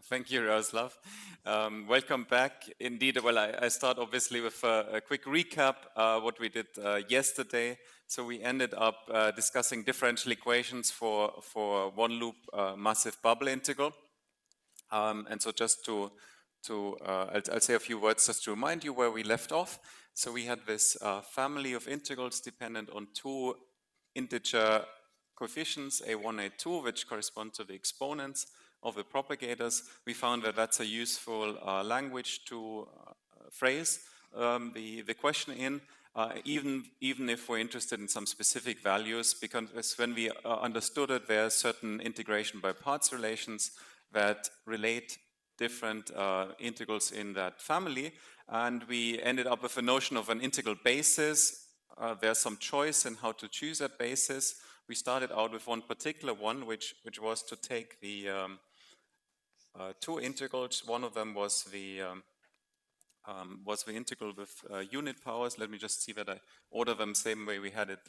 Thank you, Jaroslav. Welcome back. Indeed, well, I start obviously with a quick recap what we did yesterday. So we ended up discussing differential equations for one loop massive bubble integral. And so just I'll say a few words just to remind you where we left off. So we had this family of integrals dependent on two integer coefficients, a1, a2, which correspond to the exponents of the propagators. We found that that's a useful language to phrase the question in, even if we're interested in some specific values, because when we understood it, there are certain integration by parts relations that relate different integrals in that family, and we ended up with a notion of an integral basis. There's some choice in how to choose that basis. We started out with one particular one, which was to take the two integrals. One of them was the integral with unit powers. Let me just see that I order them same way we had it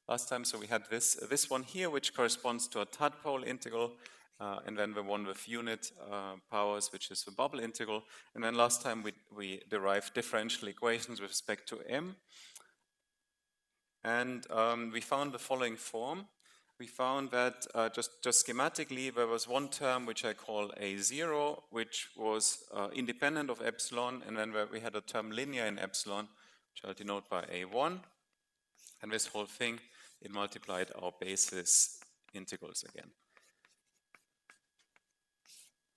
last time. So we had this one here, which corresponds to a tadpole integral, and then the one with unit powers, which is the bubble integral. And then last time we derived differential equations with respect to m. And we found the following form. We found that just schematically, there was one term which I call A0, which was independent of epsilon, and then we had a term linear in epsilon, which I'll denote by A1. And this whole thing, it multiplied our basis integrals again.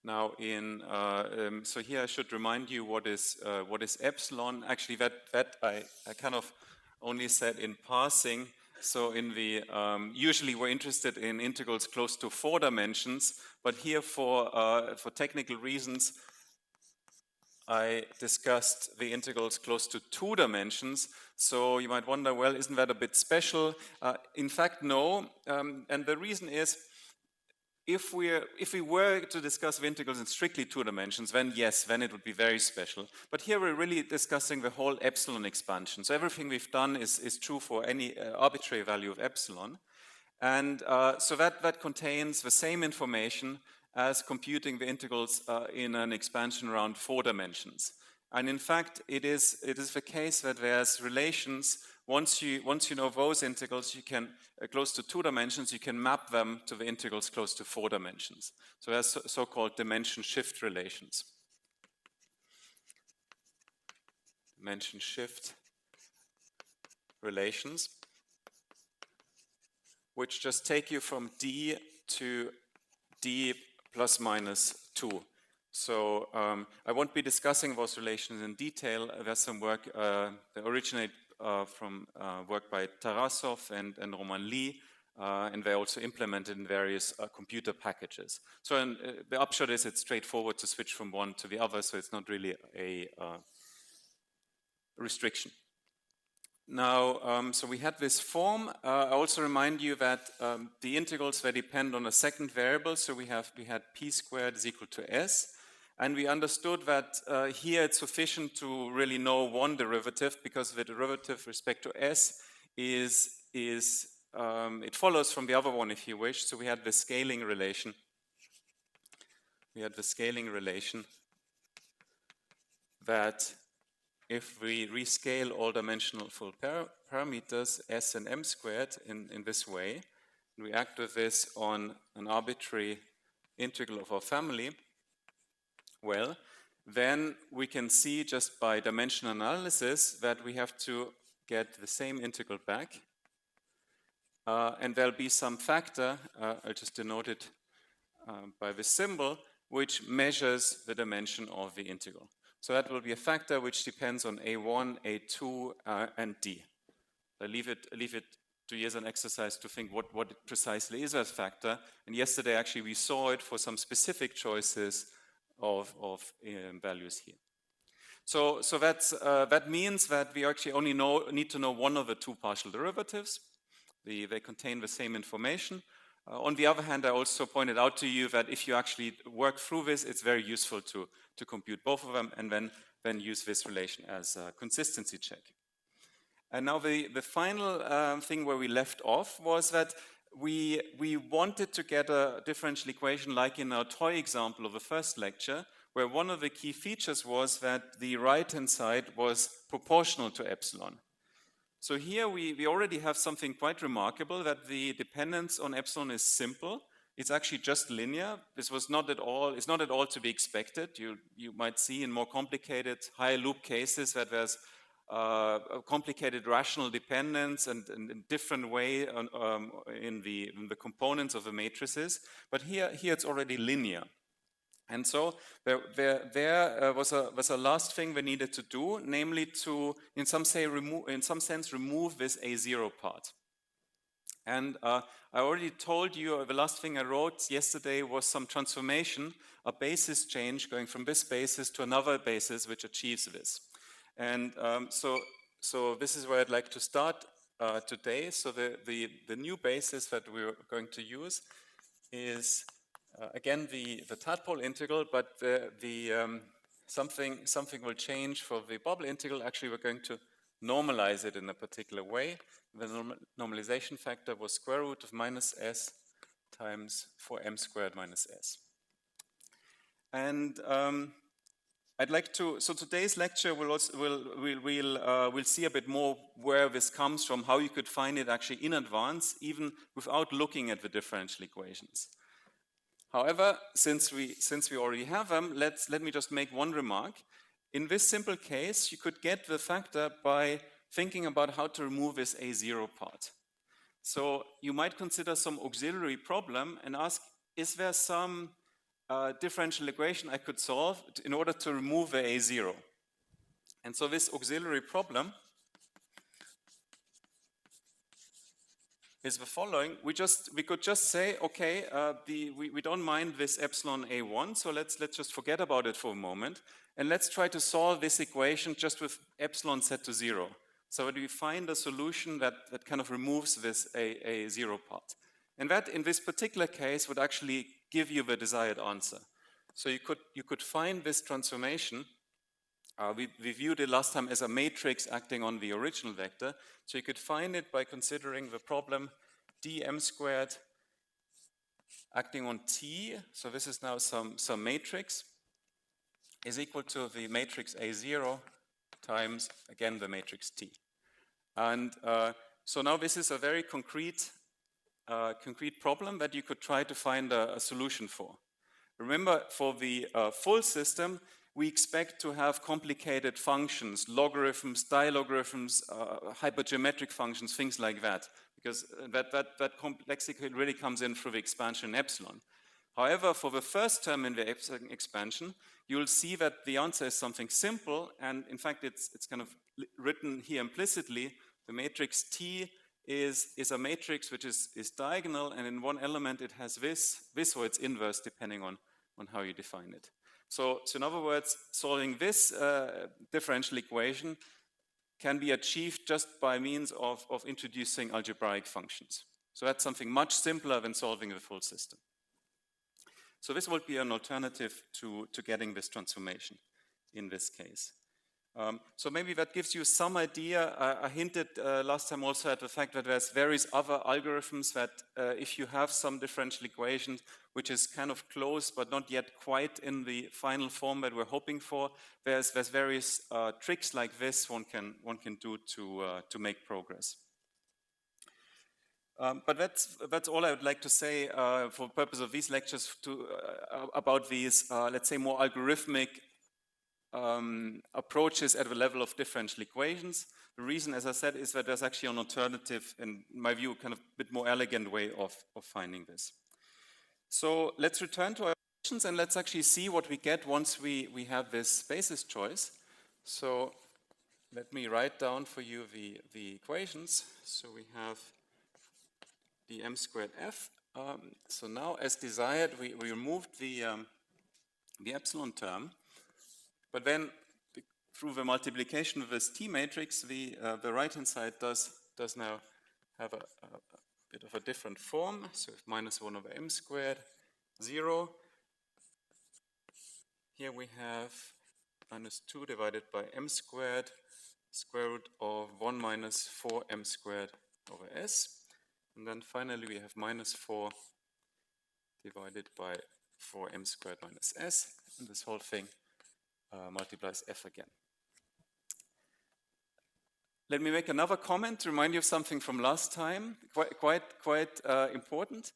Now, so here I should remind you what is epsilon. Actually, that I kind of only said in passing. So in the usually we're interested in integrals close to 4 dimensions, but here for technical reasons, I discussed the integrals close to 2 dimensions. So you might wonder, well, isn't that a bit special? In fact, no. And the reason is, if we were to discuss the integrals in strictly 2 dimensions, then yes, then it would be very special. But here we're really discussing the whole epsilon expansion. So everything we've done is true for any arbitrary value of epsilon. And so that contains the same information as computing the integrals in an expansion around 4 dimensions. And in fact, it is the case that there's relations. Once you know those integrals, you can close to 2 dimensions, you can map them to the integrals close to 4 dimensions. So there's so-called dimension shift relations. Dimension shift relations, which just take you from D to D plus minus 2. So I won't be discussing those relations in detail. There's some work that originate from work by Tarasov and Roman Lee, and they're also implemented in various computer packages. So the upshot is it's straightforward to switch from one to the other, so it's not really a restriction. Now, so we had this form. I also remind you that the integrals, they depend on a second variable, so we had p squared is equal to s. And we understood that here it's sufficient to really know one derivative, because the derivative with respect to s it follows from the other one, if you wish. So we had the scaling relation. That if we rescale all dimensional full parameters, s and m squared, in this way, and we act with this on an arbitrary integral of our family, well, then we can see just by dimensional analysis that we have to get the same integral back. And there'll be some factor, I'll just denote it by this symbol, which measures the dimension of the integral. So that will be a factor which depends on A1, A2, and D. I leave it to you as an exercise to think what precisely is that factor. And yesterday, actually, we saw it for some specific choices of values here. So that means that we actually only need to know one of the 2 partial derivatives. They contain the same information. On the other hand, I also pointed out to you that if you actually work through this, it's very useful to compute both of them and then use this relation as a consistency check. And now the final thing where we left off was that we wanted to get a differential equation like in our toy example of the first lecture, where one of the key features was that the right-hand side was proportional to epsilon. So here we already have something quite remarkable, that the dependence on epsilon is simple. It's actually just linear. This was not at all, it's not at all to be expected. You might see in more complicated higher loop cases that there's a complicated rational dependence and in different way in the components of the matrices. But here it's already linear. And so there was a last thing we needed to do, namely to, in some sense, remove this A0 part. And I already told you the last thing I wrote yesterday was some transformation, a basis change going from this basis to another basis which achieves this. And so this is where I'd like to start today. So the new basis that we're going to use is again the tadpole integral, but something will change for the bubble integral. Actually, we're going to normalize it in a particular way. The normalization factor was square root of minus s times 4m squared minus s. And I'd like to. So today's lecture will also we'll see a bit more where this comes from, how you could find it actually in advance, even without looking at the differential equations. However, since we already have them, let me just make one remark. In this simple case, you could get the factor by thinking about how to remove this A0 part. So you might consider some auxiliary problem and ask, is there some differential equation I could solve in order to remove the A0? And so this auxiliary problem is the following. We could just say, okay, we don't mind this epsilon A1, so let's just forget about it for a moment, and let's try to solve this equation just with epsilon set to 0. So that we find a solution that kind of removes this A0 part. And that, in this particular case, would actually give you the desired answer. So you could find this transformation. We viewed it last time as a matrix acting on the original vector. So you could find it by considering the problem dm squared acting on t. So this is now some matrix is equal to the matrix A0 times, again, the matrix T. And so now this is a very concrete problem that you could try to find a solution for. Remember, for the full system, we expect to have complicated functions, logarithms, dilogarithms, hypergeometric functions, things like that, because that complexity really comes in through the expansion in epsilon. However, for the first term in the epsilon expansion, you'll see that the answer is something simple, and in fact, it's kind of written here implicitly. The matrix T is a matrix which is diagonal, and in one element it has this or its inverse, depending on how you define it. So in other words, solving this differential equation can be achieved just by means of introducing algebraic functions. So that's something much simpler than solving the full system. So this would be an alternative to getting this transformation in this case. So maybe that gives you some idea. I hinted last time also at the fact that there's various other algorithms that if you have some differential equation which is kind of close but not yet quite in the final form that we're hoping for, there's various tricks like this one can do to make progress. But that's all I would like to say for the purpose of these lectures about these, let's say, more algorithmic approaches at the level of differential equations. The reason, as I said, is that there's actually an alternative, in my view, kind of a bit more elegant way of finding this. So let's return to our equations and let's actually see what we get once we have this basis choice. So let me write down for you the equations. So we have dm squared f. So now, as desired, we removed the epsilon term. But then, through the multiplication of this T matrix, the right-hand side does now have a bit of a different form. So if minus 1 over m squared, 0. Here we have minus 2 divided by m squared, square root of 1 minus 4m squared over s. And then finally we have minus 4 divided by 4m squared minus s. And this whole thing multiplies f again. Let me make another comment to remind you of something from last time, quite important.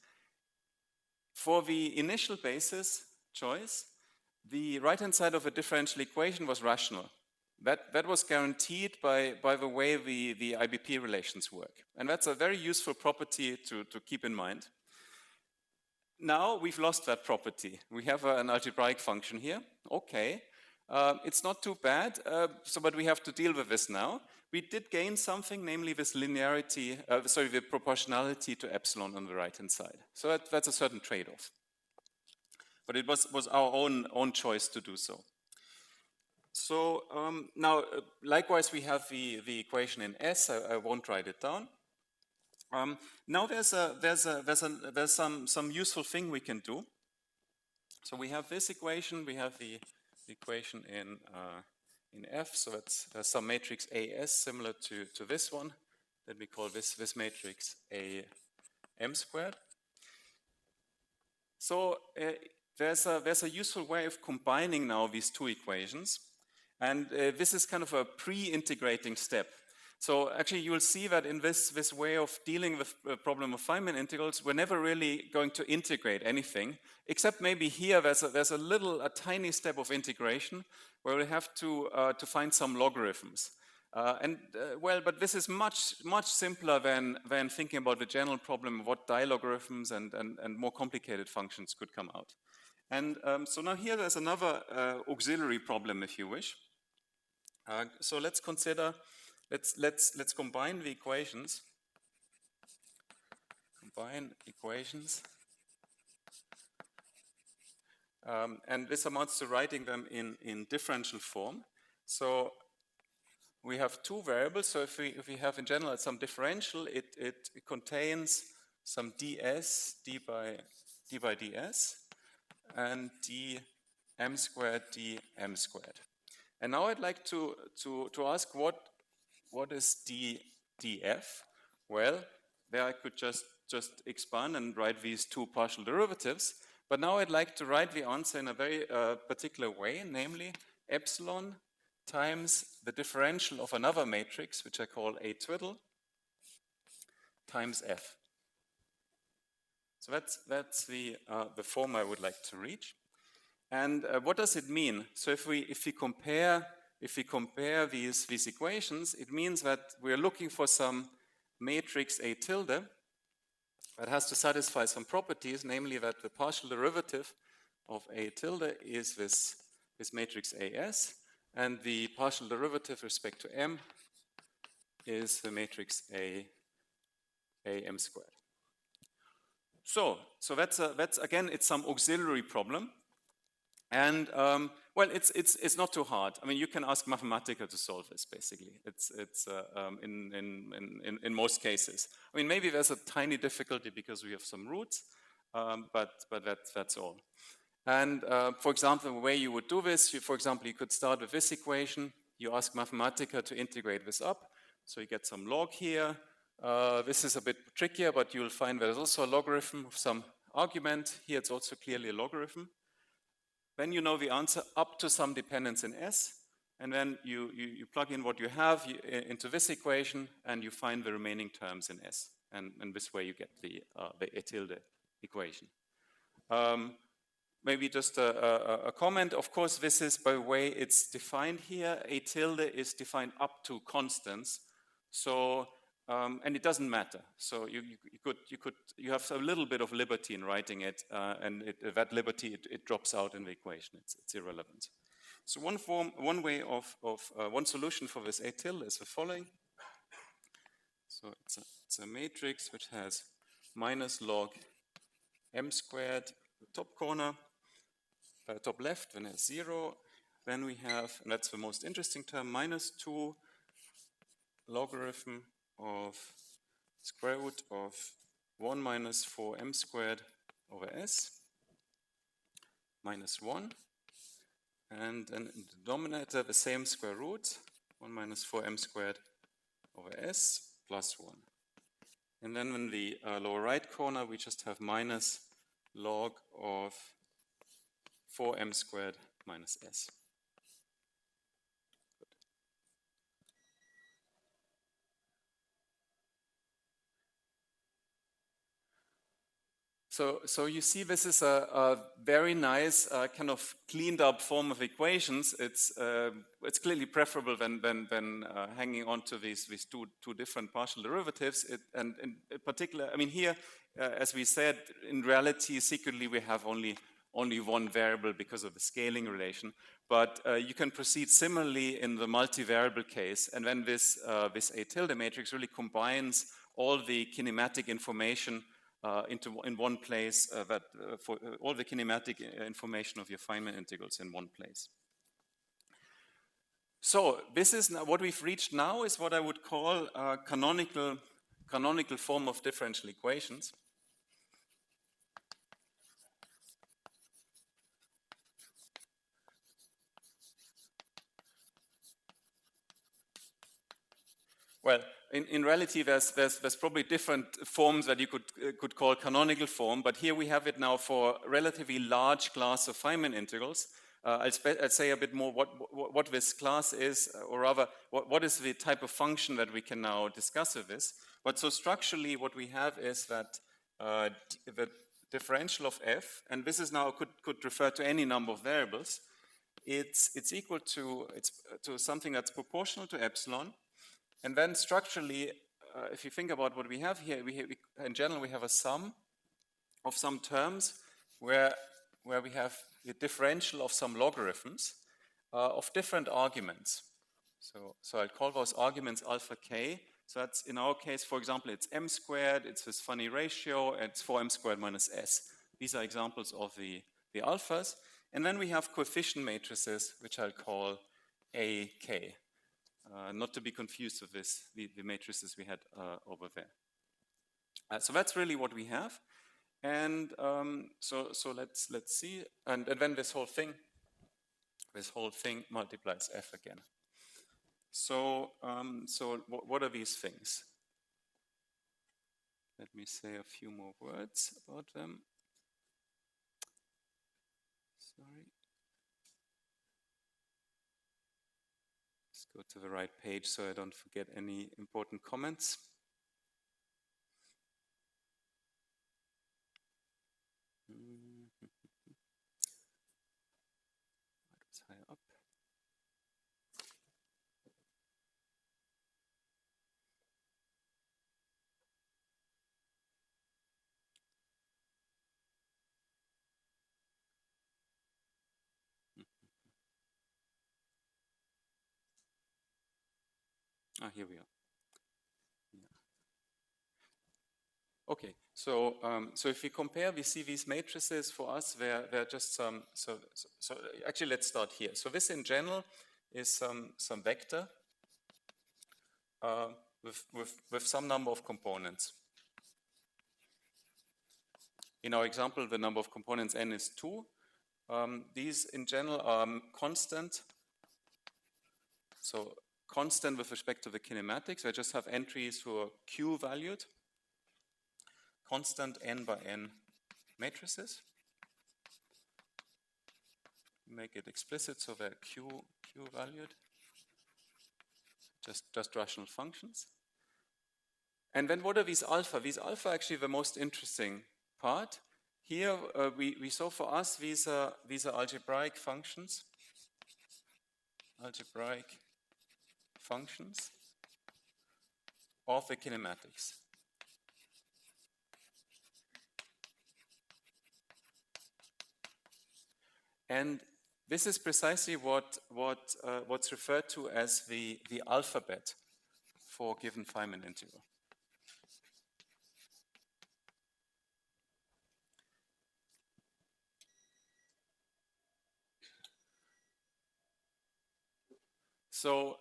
For the initial basis choice, the right-hand side of a differential equation was rational. That was guaranteed by the way the IBP relations work. And that's a very useful property to keep in mind. Now we've lost that property. We have an algebraic function here. Okay, it's not too bad, but we have to deal with this now. We did gain something, namely this linearity, the proportionality to epsilon on the right-hand side. So that's a certain trade-off. But it was our own choice to do so. So now, likewise, we have the equation in S. I won't write it down. Now there's some useful thing we can do. So we have this equation. We have the equation in F. So there's some matrix AS similar to this one. Let me call this matrix AM squared. So there's a useful way of combining now these two equations. And this is kind of a pre-integrating step. So actually you will see that in this way of dealing with the problem of Feynman integrals, we're never really going to integrate anything, except maybe here there's a tiny step of integration where we have to find some logarithms. But this is much simpler than thinking about the general problem of what dilogarithms and more complicated functions could come out. And so now here there's another auxiliary problem, if you wish. So let's consider, let's combine the equations. Combine equations. And this amounts to writing them in differential form. So we have two variables. So if we have in general some differential, it contains some ds, d by ds, and dm squared, dm squared. And now I'd like to ask what is df? Well, there I could just expand and write these two partial derivatives. But now I'd like to write the answer in a very particular way, namely epsilon times the differential of another matrix, which I call A twiddle, times f. So that's the form I would like to reach. And what does it mean? So if we compare these equations, it means that we're looking for some matrix A tilde that has to satisfy some properties, namely that the partial derivative of A tilde is this matrix AS, and the partial derivative with respect to M is the matrix AM squared. So that's again, it's some auxiliary problem. And well, it's not too hard. I mean, you can ask Mathematica to solve this. Basically, it's in most cases. I mean, maybe there's a tiny difficulty because we have some roots, but that's all. And for example, the way you would do this, for example, you could start with this equation. You ask Mathematica to integrate this up, so you get some log here. This is a bit trickier, but you'll find there's also a logarithm of some argument. Here, it's also clearly a logarithm. Then you know the answer up to some dependence in S, and then you plug in what you have into this equation, and you find the remaining terms in S, and this way you get the A tilde equation. Maybe just a comment. Of course, this is by the way it's defined here. A tilde is defined up to constants, so and it doesn't matter. So you have a little bit of liberty in writing it, and that liberty it drops out in the equation. It's irrelevant. So one solution for this A tilde is the following. So it's a matrix which has minus log m squared, the top corner, top left, then has 0. Then we have, and that's the most interesting term, minus 2 logarithm of square root of 1 minus 4m squared over s minus 1. And then in the denominator, the same square root, 1 minus 4m squared over s plus 1. And then in the lower right corner, we just have minus log of 4m squared minus s. So you see, this is a very nice kind of cleaned up form of equations. It's clearly preferable than hanging on to these two different partial derivatives. And in particular, I mean here, as we said, in reality, secretly we have only one variable because of the scaling relation. But you can proceed similarly in the multivariable case. And then this A tilde matrix really combines all the kinematic information in one place, for all the kinematic information of your Feynman integrals in one place. So this is what we've reached now is what I would call a canonical form of differential equations. Well, in reality, there's probably different forms that you could call canonical form, but here we have it now for a relatively large class of Feynman integrals. I'll say a bit more what this class is, or rather, what is the type of function that we can now discuss with this. But so structurally, what we have is that the differential of f, and this is now could refer to any number of variables. It's equal to something that's proportional to epsilon. And then structurally, if you think about what we have here, in general we have a sum of some terms where we have the differential of some logarithms of different arguments. So I'll call those arguments alpha k. So that's, in our case, for example, it's m squared, it's this funny ratio, and it's 4m squared minus s. These are examples of the alphas. And then we have coefficient matrices, which I'll call ak. Not to be confused with the matrices we had over there. So that's really what we have, and so let's see, and then this whole thing multiplies f again. So what are these things? Let me say a few more words about them. Sorry. Go to the right page so I don't forget any important comments. It's higher up. Here we are. Yeah. Okay, so if we compare, we see these matrices for us. They're just some. So actually, let's start here. So this, in general, is some vector with some number of components. In our example, the number of components n is 2. These, in general, are constant. So constant with respect to the kinematics. I just have entries who are q valued. Constant n by n matrices. Make it explicit so they're q valued. Just rational functions. And then what are these alpha? These alpha are actually the most interesting part. Here we saw for us these are algebraic functions. Algebraic functions of the kinematics. And this is precisely what's referred to as the alphabet for a given Feynman integral. So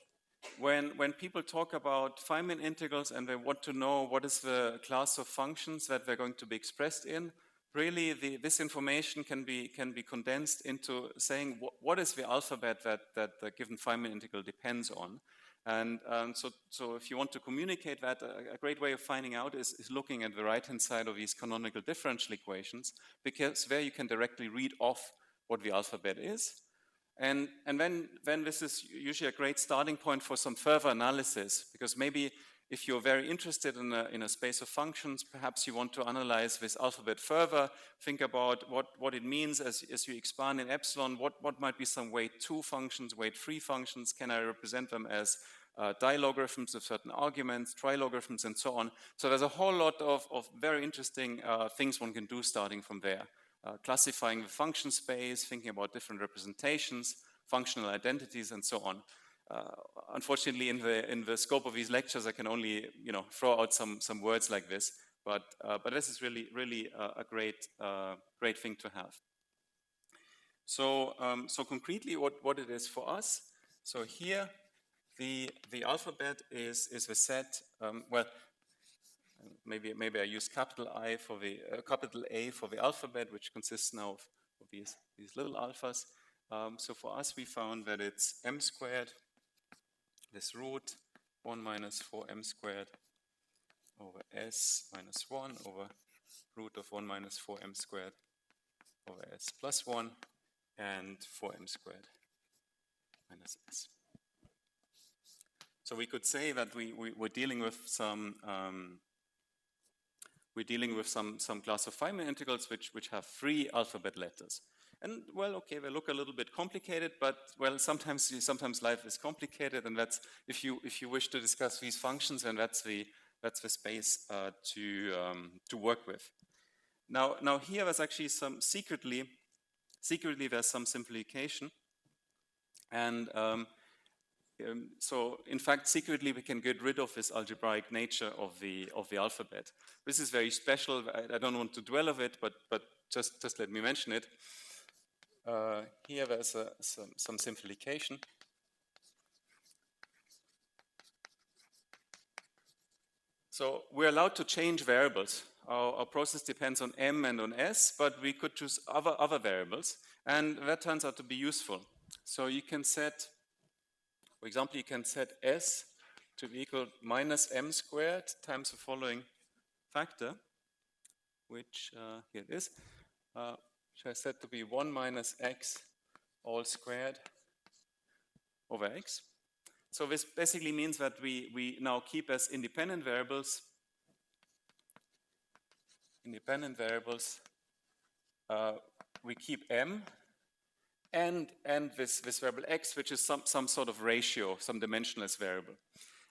when people talk about Feynman integrals and they want to know what is the class of functions that they're going to be expressed in, really this information can be condensed into saying what is the alphabet that the given Feynman integral depends on. And so if you want to communicate that, a great way of finding out is looking at the right-hand side of these canonical differential equations, because there you can directly read off what the alphabet is. And then this is usually a great starting point for some further analysis, because maybe if you're very interested in a space of functions, perhaps you want to analyze this alphabet further, think about what it means as you expand in epsilon, what might be some weight 2 functions, weight 3 functions, can I represent them as dilogarithms of certain arguments, trilogarithms, and so on. So there's a whole lot of very interesting things one can do starting from there. Classifying the function space, thinking about different representations, functional identities, and so on. Unfortunately, in the scope of these lectures, I can only throw out some words like this, but this is really a great thing to have. So concretely, what it is for us. So here, the alphabet is the set. Well, maybe I use capital A for the alphabet, which consists now of these little alphas. So for us, we found that it's m squared, this root 1 minus 4m squared over s minus 1 over root of 1 minus 4m squared over s plus 1 and 4m squared minus s. So we could say that we're dealing with some class of Feynman integrals which have 3 alphabet letters. And well, okay, they look a little bit complicated, but well, sometimes life is complicated, and that's if you wish to discuss these functions, and that's the space to work with. Now here there's actually some secretly there's some simplification, and so in fact secretly we can get rid of this algebraic nature of the alphabet. This is very special. I don't want to dwell on it, but just let me mention it. Here there's some simplification. So we're allowed to change variables. Our process depends on m and on s, but we could choose other variables, and that turns out to be useful. So you can set, for example, you can set s to be equal minus m squared times the following factor, which here it is. Which I set to be 1 minus x all squared over x. So this basically means that we now keep as independent variables we keep m and this variable x, which is some sort of ratio, some dimensionless variable.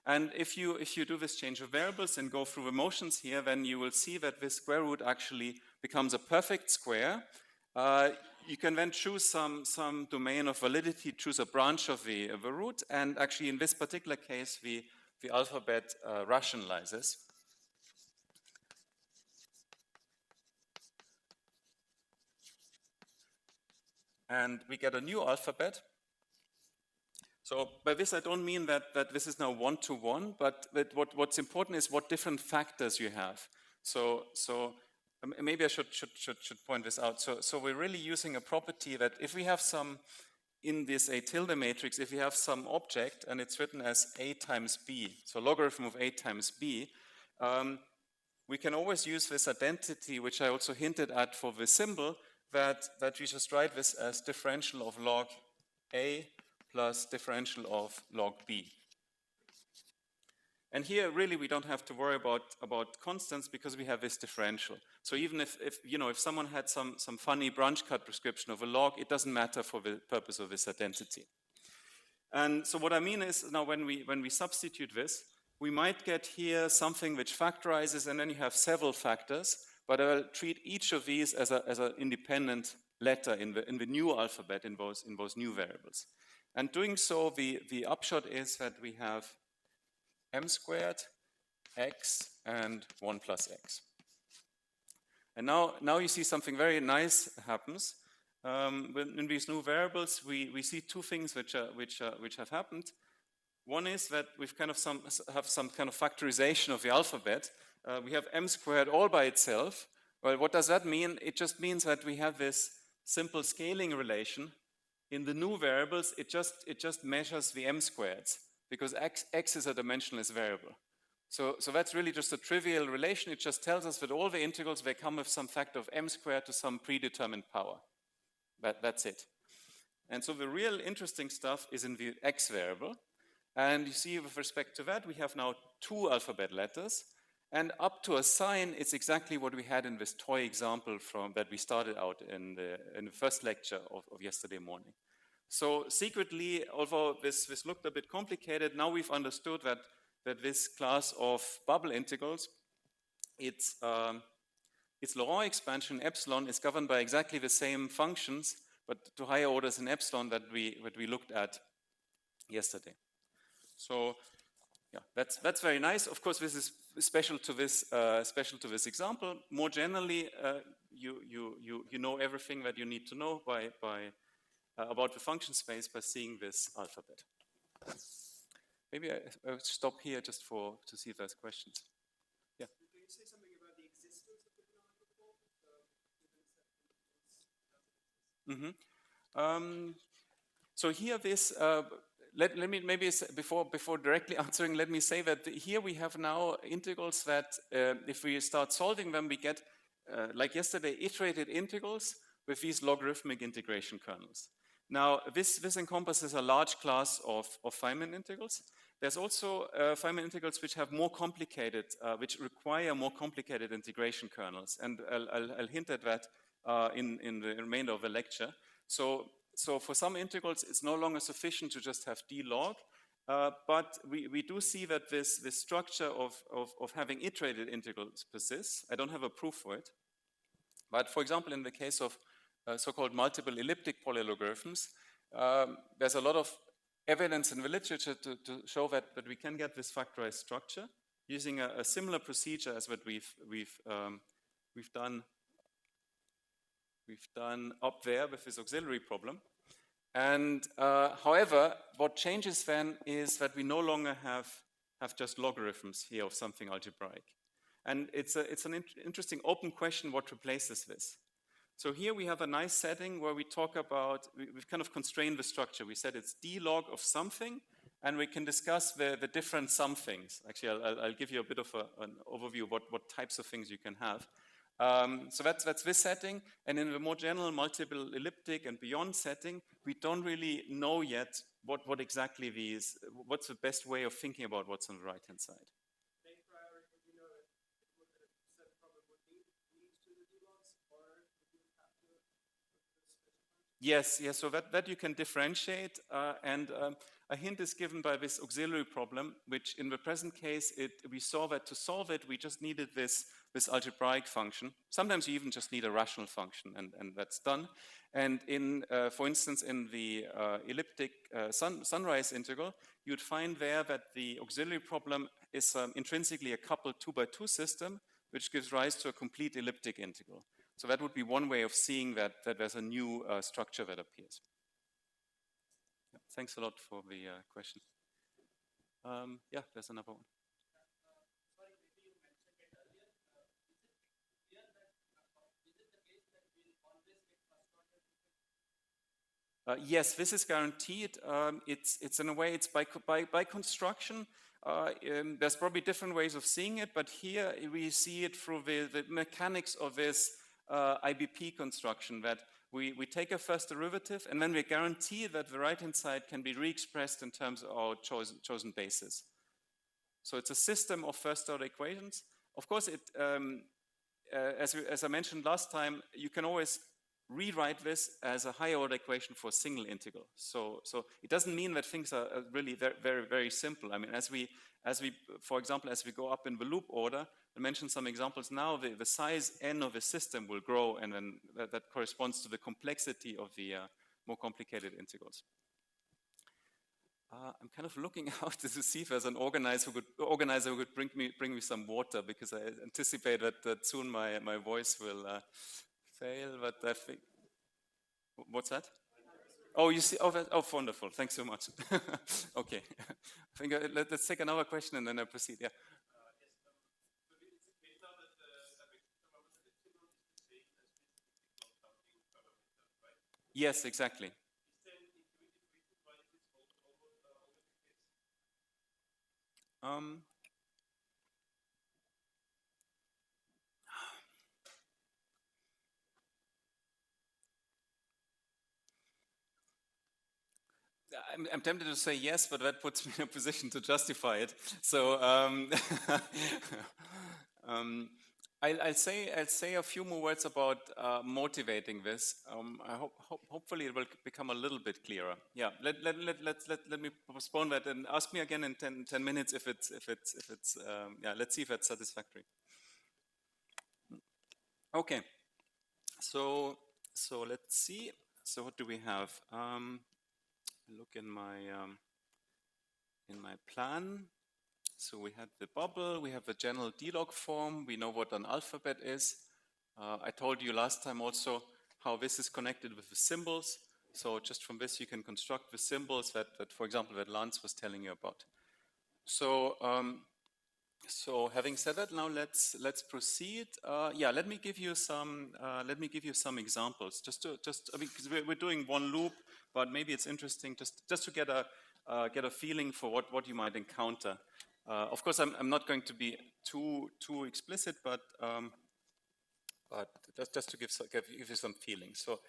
And if you do this change of variables and go through the motions here, then you will see that this square root actually becomes a perfect square. You can then choose some domain of validity, choose a branch of the root, and actually in this particular case, the alphabet rationalizes. And we get a new alphabet. So by this I don't mean that this is now one-to-one, but that what's important is what different factors you have. So maybe I should point this out. So we're really using a property that if we have some, in this A tilde matrix, if we have some object and it's written as A times B, so logarithm of A times B, we can always use this identity, which I also hinted at for the symbol, that we just write this as differential of log A plus differential of log B. And here, really, we don't have to worry about constants because we have this differential. So even if someone had some funny branch cut prescription of a log, it doesn't matter for the purpose of this identity. And so what I mean is, now when we substitute this, we might get here something which factorizes, and then you have several factors. But I will treat each of these as an independent letter in the new alphabet in those new variables. And doing so, the upshot is that we have m squared, x, and 1 plus x. And now you see something very nice happens. In these new variables, we see two things which have happened. One is that we've have some kind of factorization of the alphabet. We have m squared all by itself. Well, what does that mean? It just means that we have this simple scaling relation. In the new variables, it just measures the m squareds, because x is a dimensionless variable. So that's really just a trivial relation. It just tells us that all the integrals, they come with some factor of m squared to some predetermined power. That's it. And so the real interesting stuff is in the x variable. And you see with respect to that, we have now 2 alphabet letters. And up to a sign, it's exactly what we had in this toy example that we started out in the first lecture of yesterday morning. So secretly, although this looked a bit complicated, now we've understood that this class of bubble integrals, its Laurent expansion epsilon is governed by exactly the same functions, but to higher orders in epsilon that we looked at yesterday. So yeah, that's very nice. Of course, this is special to this example. More generally, you know everything that you need to know about the function space by seeing this alphabet. Maybe I'll stop here just to see if there's questions. Yeah. Can you say something about the existence of the canonical form? So here this. Let me maybe before directly answering, let me say that here we have now integrals that if we start solving them, we get like yesterday iterated integrals with these logarithmic integration kernels. Now this encompasses a large class of Feynman integrals. There's also Feynman integrals which have more complicated, which require more complicated integration kernels, and I'll hint at that in the remainder of the lecture. So for some integrals, it's no longer sufficient to just have d log, but we do see that this structure of having iterated integrals persists. I don't have a proof for it, but for example, in the case of so-called multiple elliptic polylogarithms, there's a lot of evidence in the literature to show that we can get this factorized structure using a similar procedure as what we've done up there with this auxiliary problem. And however, what changes then is that we no longer have just logarithms here of something algebraic. And it's an interesting open question what replaces this. So here we have a nice setting where we talk about, we've kind of constrained the structure. We said it's d log of something, and we can discuss the different somethings. Actually, I'll give you a bit of an overview of what types of things you can have. So that's this setting, and in the more general multiple elliptic and beyond setting, we don't really know yet what exactly what's the best way of thinking about what's on the right-hand side. Yes, so that you can differentiate, and a hint is given by this auxiliary problem, which in the present case, we saw that to solve it, we just needed this algebraic function. Sometimes you even just need a rational function, and that's done. And for instance, in the elliptic sunrise integral, you'd find there that the auxiliary problem is intrinsically a coupled 2x2 system, which gives rise to a complete elliptic integral. So that would be one way of seeing that there's a new structure that appears. Yeah, thanks a lot for the question. Yeah, there's another one. Sorry, maybe you mentioned it earlier. Is it clear that is it the case that we'll always get first order? Yes, this is guaranteed. It's in a way, it's by construction. There's probably different ways of seeing it, but here we see it through the mechanics of this IBP construction, that we take a first derivative and then we guarantee that the right-hand side can be re-expressed in terms of our chosen basis. So it's a system of first-order equations. Of course, as I mentioned last time, you can always rewrite this as a higher order equation for a single integral. So it doesn't mean that things are really very, very simple. I mean, for example, as we go up in the loop order, I mentioned some examples now, the size n of a system will grow, and then that corresponds to the complexity of the more complicated integrals. I'm kind of looking out to see if there's an organizer who could bring me some water, because I anticipate that soon my voice will fail, but I think, what's that? Oh, you see, oh, wonderful, thanks so much. Okay, I think let's take another question and then I'll proceed, yeah. Yes, exactly. I'm tempted to say yes, but that puts me in a position to justify it. So I'll say a few more words about motivating this. Hopefully it will become a little bit clearer. Yeah, let me postpone that and ask me again in 10 minutes if it's yeah. Let's see if that's satisfactory. Okay. So let's see. So what do we have? Look in my plan. So we had the bubble, we have a general D-log form, we know what an alphabet is. I told you last time also how this is connected with the symbols. So just from this you can construct the symbols that for example, that Lance was telling you about. So so having said that, now let's proceed. Yeah, let me give you some examples. Just I mean, because we're doing one loop, but maybe it's interesting just to get a feeling for what you might encounter. Of course, I'm not going to be too explicit, but just to give you some feeling. So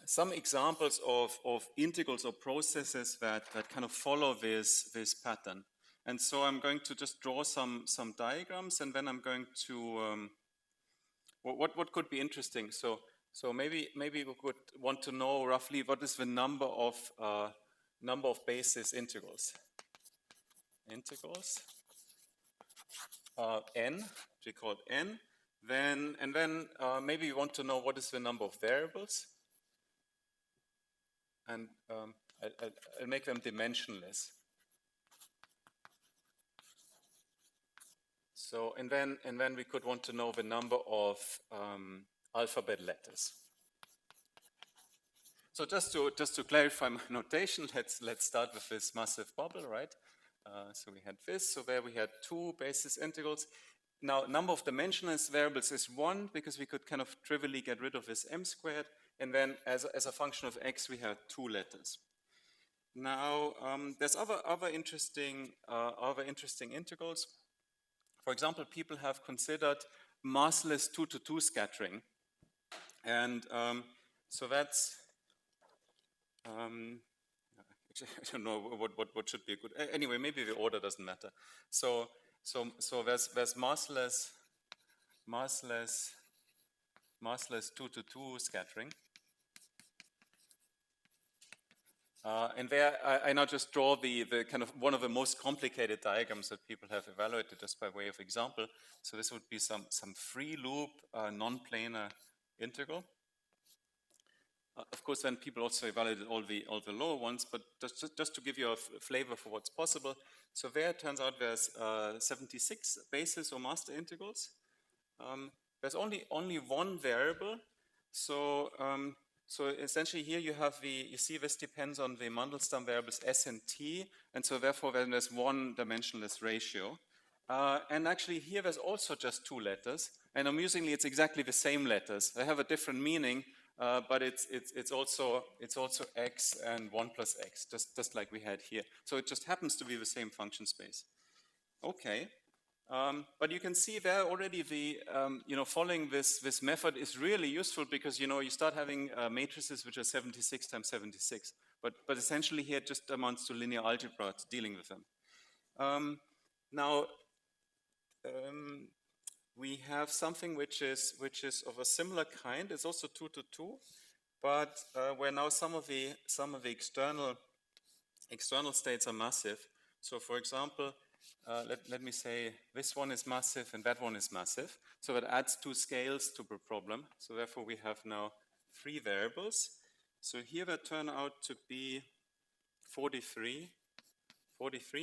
some examples of integrals or processes that kind of follow this pattern. And so I'm going to just draw some diagrams, and then I'm going to what could be interesting. So maybe we could want to know roughly what is the number of basis integrals. N, which we call n. Then maybe we want to know what is the number of variables, and I'll make them dimensionless. So and then we could want to know the number of alphabet letters. So just to clarify my notation, let's start with this massive bubble, right? So we had this. So there we had two basis integrals. Now number of dimensionless variables is 1 because we could kind of trivially get rid of this m squared, and then as a function of x we had 2 letters. Now there's other interesting integrals. For example, people have considered massless 2-to-2 scattering, and so that's I don't know what should be a good. Anyway, maybe the order doesn't matter. So there's massless 2-to-2 scattering. And there, I now just draw the kind of one of the most complicated diagrams that people have evaluated just by way of example. So this would be some free loop non-planar integral. Of course, then people also evaluated all the lower ones, but just to give you a flavor for what's possible. So there it turns out there's 76 basis or master integrals. There's only one variable. So so essentially here you have you see this depends on the Mandelstam variables s and t, and so therefore then there's one dimensionless ratio. And actually here there's also just 2 letters, and amusingly it's exactly the same letters. They have a different meaning, but it's also x and 1 plus x, just like we had here. So it just happens to be the same function space. Okay. But you can see there already the, following this method is really useful because, you start having matrices which are 76 times 76. But essentially here it just amounts to linear algebra dealing with them. Now, we have something which is of a similar kind. It's also 2-to-2, but where now some of the external states are massive. So for example, let me say this one is massive and that one is massive. So that adds 2 scales to the problem. So therefore we have now 3 variables. So here that turn out to be 43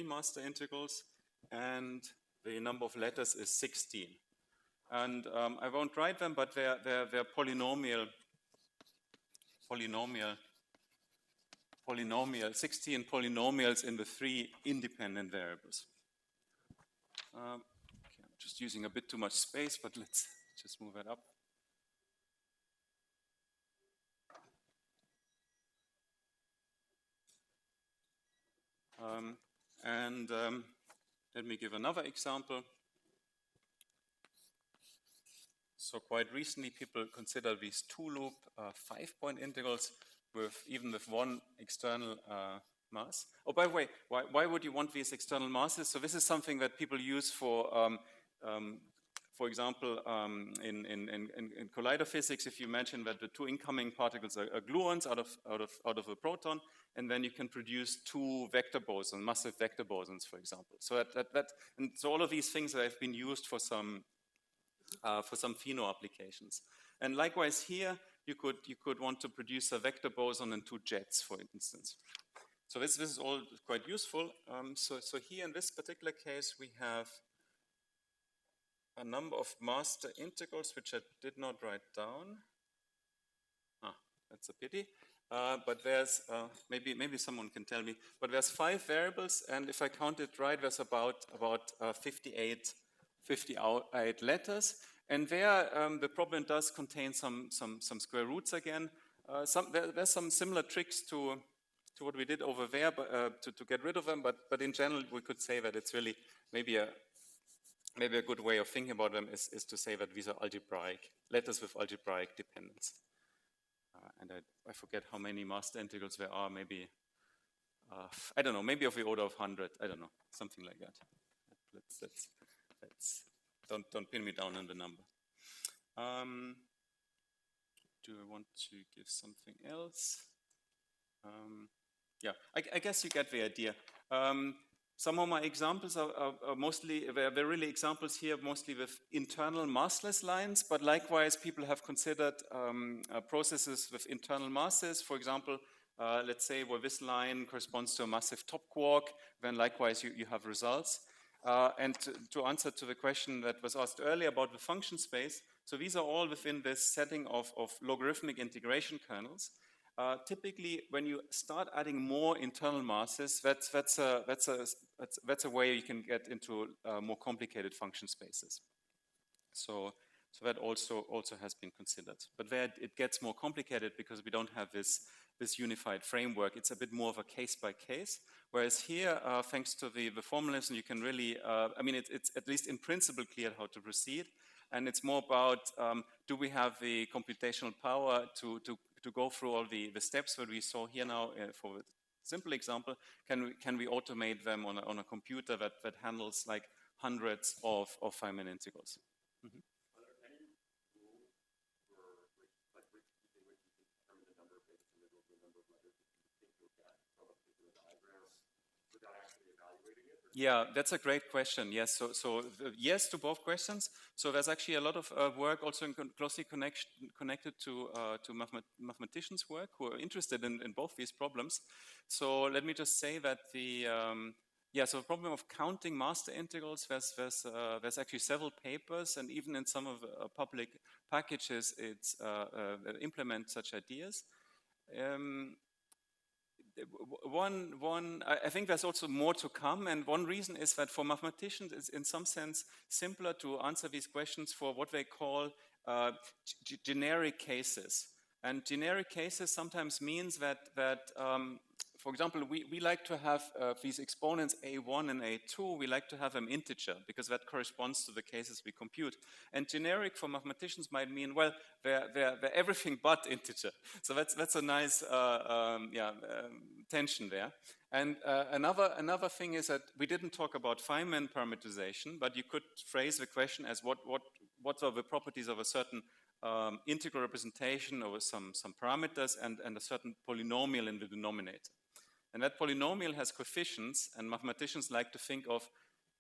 master integrals, and the number of letters is 16. And I won't write them, but they're polynomial, 16 polynomials in the 3 independent variables. Okay, I'm just using a bit too much space, but let's just move it up. Let me give another example. So quite recently, people consider these two-loop 5-point integrals even with one external mass. Oh, by the way, why would you want these external masses? So this is something that people use for example, in collider physics. If you imagine that the two incoming particles are gluons out of a proton, and then you can produce two vector bosons, massive vector bosons, for example. So and so all of these things that have been used for some Pheno applications. And likewise here, you could want to produce a vector boson and two jets, for instance. So this is all quite useful. So here in this particular case, we have a number of master integrals, which I did not write down. That's a pity. But there's, maybe someone can tell me, but there's 5 variables, and if I count it right, there's about 58 letters. And there, the problem does contain some square roots again. There's some similar tricks to what we did over there, but, to get rid of them. But in general, we could say that it's really maybe a good way of thinking about them is to say that these are algebraic letters with algebraic dependence. And I forget how many master integrals there are. Maybe I don't know. Maybe of the order of 100. I don't know, something like that. Let's don't pin me down on the number. Do I want to give something else? Yeah, I guess you get the idea. Some of my examples are mostly, they're really examples here, mostly with internal massless lines, but likewise people have considered processes with internal masses. For example, let's say where this line corresponds to a massive top quark, then likewise you have results. And to answer to the question that was asked earlier about the function space, so these are all within this setting of logarithmic integration kernels. Typically, when you start adding more internal masses, that's a way you can get into more complicated function spaces. So that also has been considered. But there it gets more complicated because we don't have this unified framework. It's a bit more of a case by case. Whereas here, thanks to the formalism, you can really, I mean, it's at least in principle clear how to proceed. And it's more about, do we have the computational power to go through all the steps that we saw here now for a simple example? Can we automate them on a computer that handles like hundreds of Feynman integrals? Mm-hmm. Are there any rules for which using which you can determine the number of base integrals, the number of letters that you think you'll get from a particular diagram without actually evaluating it? Yeah, that's a great question. Yes, so yes to both questions. So there's actually a lot of work also closely connected to mathematicians' work who are interested in both these problems. So let me just say that so the problem of counting master integrals, there's actually several papers, and even in some of the public packages, it's implement such ideas. I think there's also more to come, and one reason is that for mathematicians, it's in some sense simpler to answer these questions for what they call generic cases. And generic cases sometimes means that for example, we like to have these exponents a1 and a2, we like to have them integer, because that corresponds to the cases we compute. And generic for mathematicians might mean, well, they're everything but integer. So that's a nice tension there. And another thing is that we didn't talk about Feynman parameterization, but you could phrase the question as what are the properties of a certain integral representation over some parameters and a certain polynomial in the denominator. And that polynomial has coefficients, and mathematicians like to think of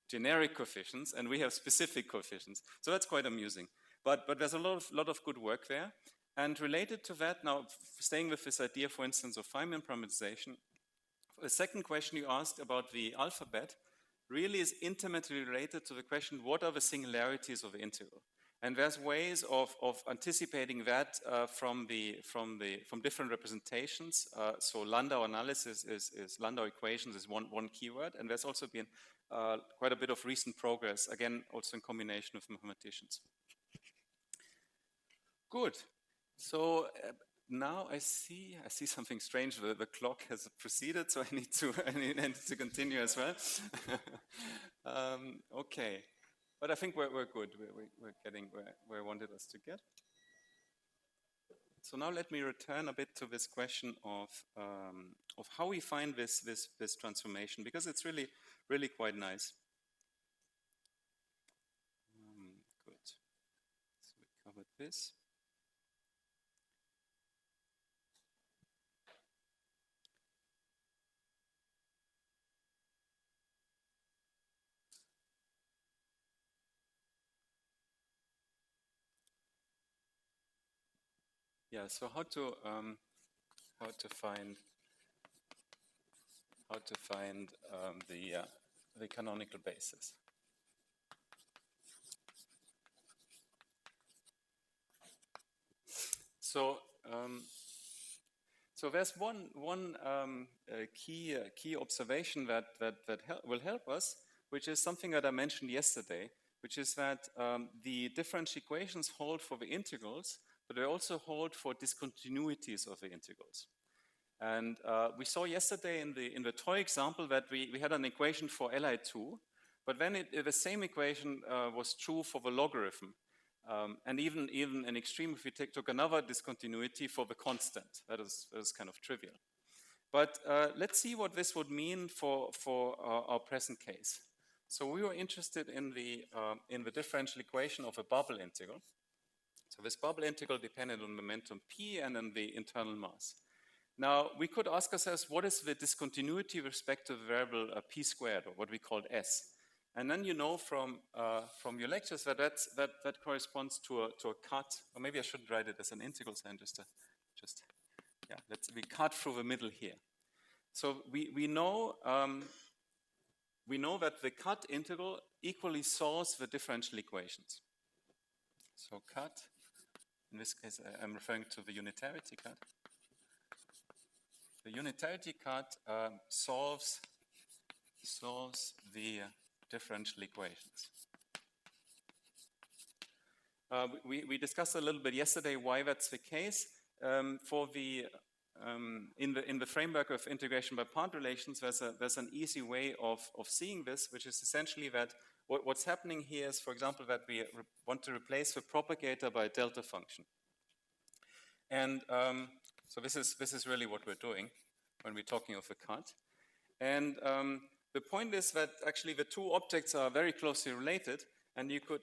generic coefficients, and we have specific coefficients. So that's quite amusing. But there's a lot of good work there. And related to that, now staying with this idea, for instance, of Feynman parameterization, the second question you asked about the alphabet really is intimately related to the question, what are the singularities of the integral? And there's ways of anticipating that from different representations. So Landau analysis is Landau equations is one keyword, and there's also been quite a bit of recent progress, again, also in combination with mathematicians. Good. So now I see something strange. The clock has proceeded, so I need to continue as well. Okay, but I think we're good. We're getting where I wanted us to get. So now let me return a bit to this question of how we find this transformation, because it's really quite nice. Good. So we covered this. Yeah. So how to find the canonical basis. So there's one key observation that will help us, which is something that I mentioned yesterday, which is that the differential equations hold for the integrals, but they also hold for discontinuities of the integrals. And we saw yesterday in the toy example that we had an equation for Li2, but then the same equation was true for the logarithm. And even in extreme, if we took another discontinuity for the constant, that is kind of trivial. But let's see what this would mean for our present case. So we were interested in the differential equation of a bubble integral. So this bubble integral depended on momentum p and on the internal mass. Now we could ask ourselves, what is the discontinuity with respect to the variable p squared, or what we called s? And then you know from your lectures that corresponds to a cut, or maybe I shouldn't write it as an integral sign, we cut through the middle here. So we know that the cut integral equally solves the differential equations. So cut, in this case I'm referring to the unitarity cut. The unitarity cut solves the differential equations. We discussed a little bit yesterday why that's the case. In the framework of integration by part relations, there's an easy way of seeing this, which is essentially that what's happening here is, for example, that we want to replace the propagator by a delta function. And so this is really what we're doing when we're talking of a cut. And the point is that actually the two objects are very closely related, and you could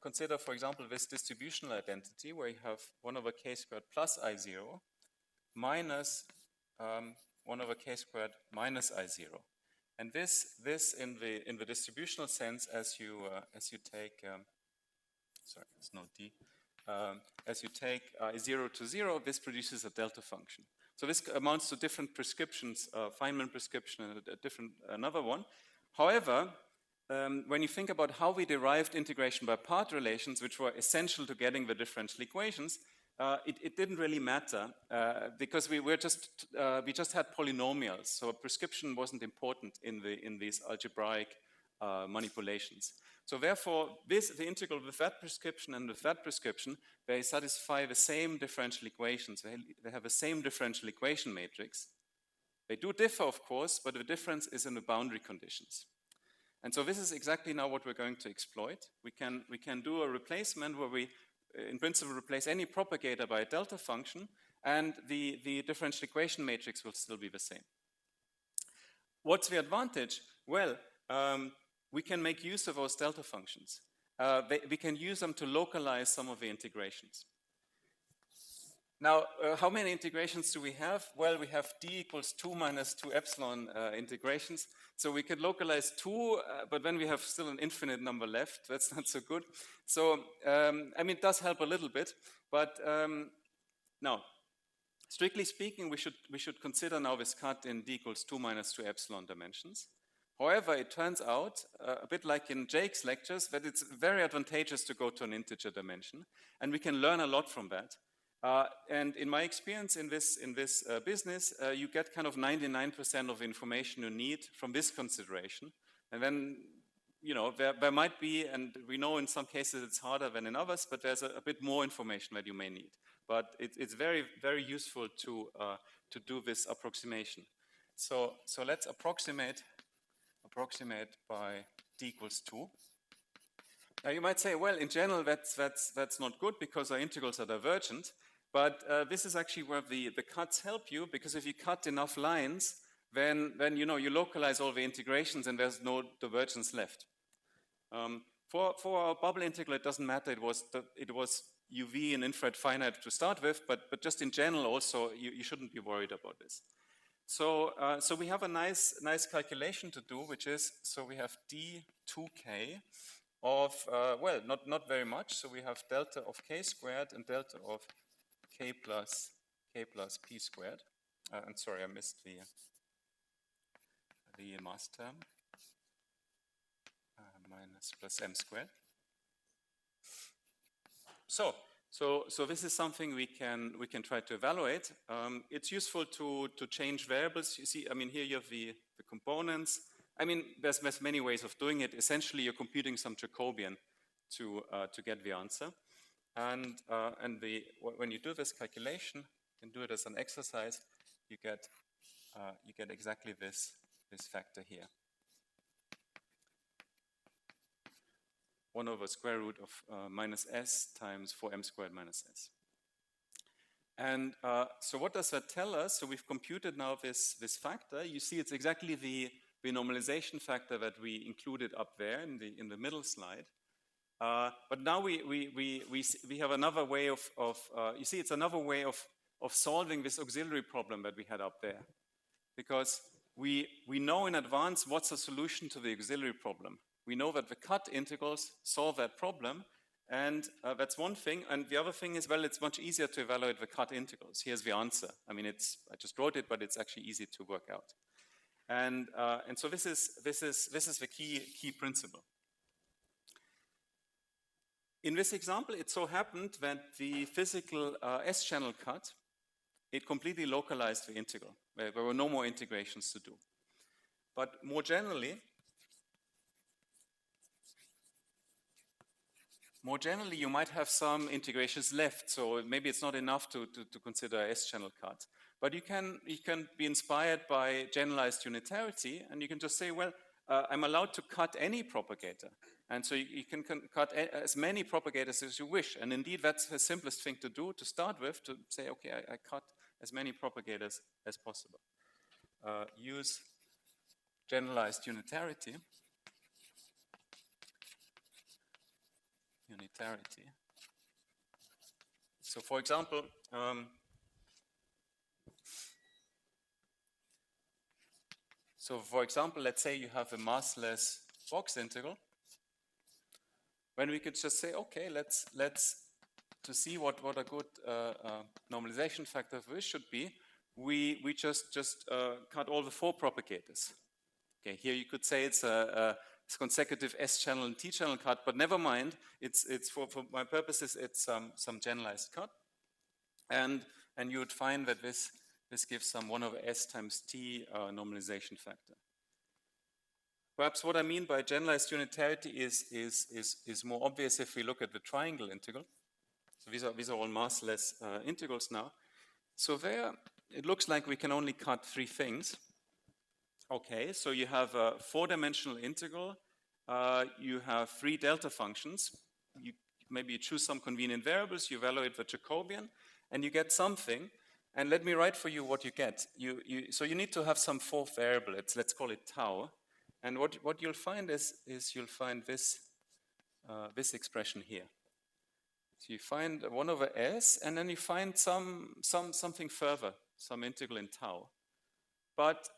consider, for example, this distributional identity where you have 1 over k squared plus I0 minus 1 over k squared minus I0. And this in the distributional sense, as you take sorry, it's no d. As you take 0 to 0, this produces a delta function. So this amounts to different prescriptions, Feynman prescription and another one. However, when you think about how we derived integration by part relations, which were essential to getting the differential equations, it didn't really matter because we just had polynomials, so a prescription wasn't important in these algebraic manipulations. So therefore, the integral with that prescription and with that prescription, they satisfy the same differential equations. They have the same differential equation matrix. They do differ, of course, but the difference is in the boundary conditions. And so this is exactly now what we're going to exploit. We can do a replacement where we, in principle, replace any propagator by a delta function, and the differential equation matrix will still be the same. What's the advantage? Well, we can make use of those delta functions. We can use them to localize some of the integrations. Now, how many integrations do we have? Well, we have d equals 2 minus 2 epsilon integrations. So we could localize 2, but then we have still an infinite number left. That's not so good. So, I mean, it does help a little bit. But now, strictly speaking, we should consider now this cut in d equals 2 minus 2 epsilon dimensions. However, it turns out, a bit like in Jake's lectures, that it's very advantageous to go to an integer dimension, and we can learn a lot from that. And in my experience in this business, you get kind of 99% of the information you need from this consideration. And then, you know, there might be, and we know in some cases it's harder than in others, but there's a bit more information that you may need. but it's very, very useful to do this approximation. So let's approximate by d equals 2. Now you might say, well, in general, that's not good because our integrals are divergent. But this is actually where the cuts help you, because if you cut enough lines, then you localize all the integrations and there's no divergence left. For our bubble integral, it doesn't matter. It was UV and infrared finite to start with, but just in general also, you shouldn't be worried about this. So we have a nice calculation to do, which is, so we have d2k of, well, not very much. So we have delta of k squared and delta of k plus p squared. I'm sorry, I missed the mass term. Minus plus m squared. So this is something we can try to evaluate. It's useful to change variables. You see, I mean, here you have the components. I mean, there's many ways of doing it. Essentially, you're computing some Jacobian to get the answer. And when you do this calculation, you can do it as an exercise. You get exactly this factor here. 1 over square root of minus s times 4m squared minus s. And so what does that tell us? So we've computed now this factor. You see it's exactly the normalization factor that we included up there in the middle slide. But now we have another way of you see, it's another way of solving this auxiliary problem that we had up there. Because we know in advance what's the solution to the auxiliary problem. We know that the cut integrals solve that problem, and that's one thing. And the other thing is, well, it's much easier to evaluate the cut integrals. Here's the answer. I mean, I just wrote it, but it's actually easy to work out. And so this is the key principle. In this example, it so happened that the physical S-channel cut, it completely localized the integral. There were no more integrations to do. But more generally, you might have some integrations left, so maybe it's not enough to consider S-channel cut. But you can be inspired by generalized unitarity, and you can just say, well, I'm allowed to cut any propagator. And so you can cut as many propagators as you wish. And indeed, that's the simplest thing to do to start with, to say, okay, I cut as many propagators as possible. Use generalized unitarity. So for example, let's say you have a massless box integral. When we could just say, okay, let's to see what a good normalization factor of this should be, we just cut all the 4 propagators. Okay, here you could say it's a consecutive S-channel and T-channel cut, but never mind. It's for my purposes, it's some generalized cut, and you would find that this gives some 1 over S times T normalization factor. Perhaps what I mean by generalized unitarity is more obvious if we look at the triangle integral. So these are all massless integrals now. So there, it looks like we can only cut 3 things. Okay, so you have a 4-dimensional integral. You have 3 delta functions. Maybe you choose some convenient variables. You evaluate the Jacobian, and you get something. And let me write for you what you get. So you need to have some 4th variable. Let's call it tau. And what you'll find is you'll find this expression here. So you find 1 over S, and then you find something further, some integral in tau. But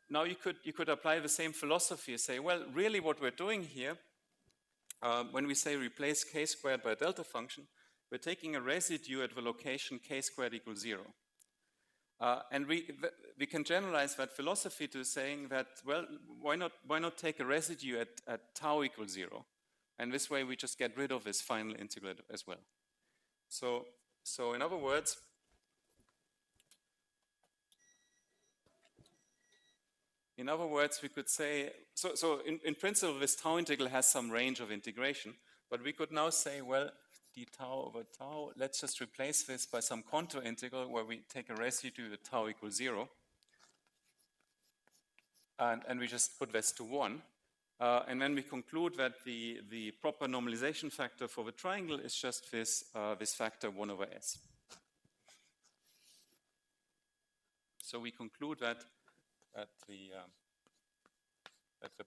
now you could apply the same philosophy, say, well, really what we're doing here, when we say replace k squared by a delta function, we're taking a residue at the location k squared equals 0. And we can generalize that philosophy to saying that, well, why not take a residue at tau equals 0? And this way we just get rid of this final integral as well. So in other words, we could say, so in principle, this tau integral has some range of integration, but we could now say, well, d tau over tau. Let's just replace this by some contour integral where we take a residue at tau equals 0. And we just put this to 1. And then we conclude that the proper normalization factor for the triangle is just this, this factor 1 over s. So we conclude that the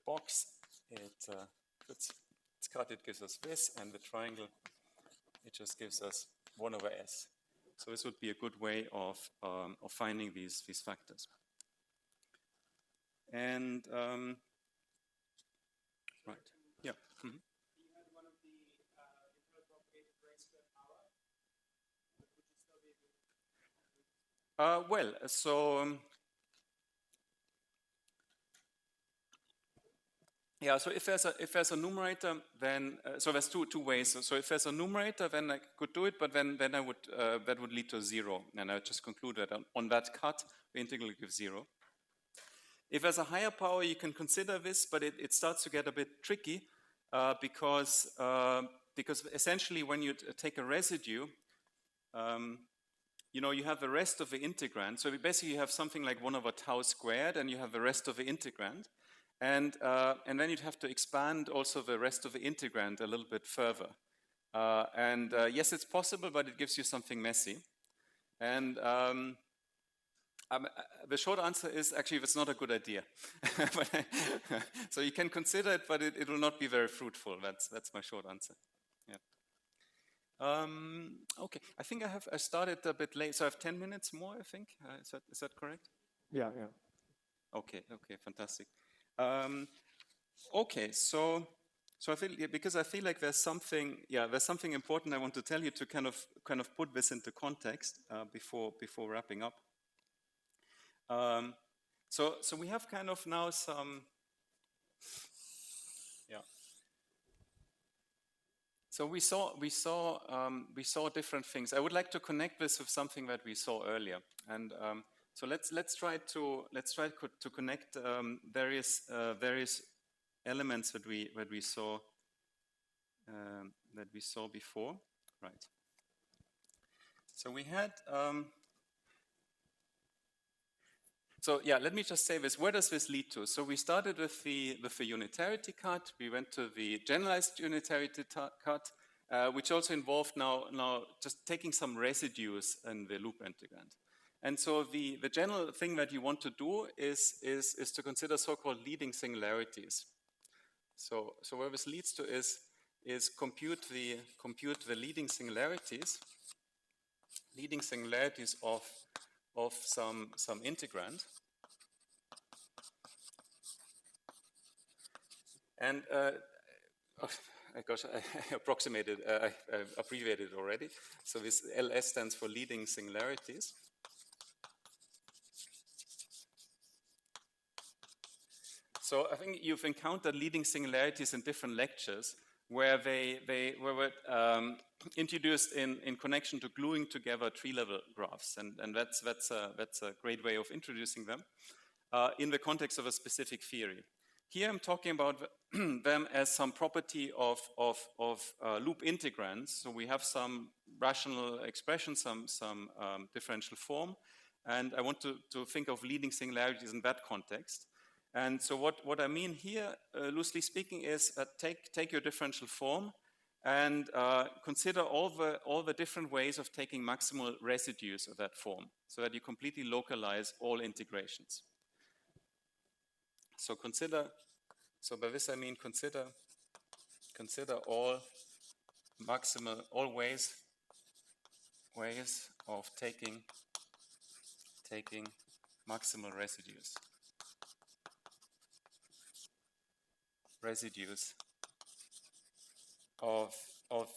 box, it's cut, it gives us this, and the triangle, it just gives us 1 over s. So this would be a good way of finding these factors. And right, yeah. Mm-hmm. You had one of the integral propagated raised to the power. Would you still be able to? Well, so yeah. So if there's a numerator, then so there's two ways. So if there's a numerator, then I could do it, but then I would that would lead to 0, and I would just conclude that on that cut the integral gives 0. If there's a higher power, you can consider this, but it starts to get a bit tricky because essentially when you take a residue, you know, you have the rest of the integrand. So basically you have something like 1 over tau squared, and you have the rest of the integrand. And then you'd have to expand also the rest of the integrand a little bit further. Yes, it's possible, but it gives you something messy. And the short answer is actually it's not a good idea. So you can consider it, but it will not be very fruitful. That's my short answer. Yeah. Okay, I think I started a bit late, so I have 10 minutes more. I think is that correct? Yeah. Okay, fantastic. Okay, so I feel, because I feel like there's something important I want to tell you to kind of put this into context before wrapping up. So we have kind of now some, yeah. So we saw different things. I would like to connect this with something that we saw earlier, and so let's try to connect various elements that we saw before, right? So we had. So yeah, let me just say this. Where does this lead to? So we started with the unitarity cut. We went to the generalized unitarity cut, which also involved now just taking some residues in the loop integrand. And so the general thing that you want to do is to consider so-called leading singularities. So where this leads to is compute the leading singularities of some integrand. And gosh, I approximated, I abbreviated already. So this LS stands for leading singularities. So I think you've encountered leading singularities in different lectures where they were introduced in connection to gluing together tree-level graphs, and that's a great way of introducing them in the context of a specific theory. Here I'm talking about them as some property of loop integrands. So we have some rational expression, some differential form, and I want to think of leading singularities in that context. And so what I mean here, loosely speaking, is take your differential form and consider all the different ways of taking maximal residues of that form, so that you completely localize all integrations. So by this I mean consider all ways of taking maximal residues of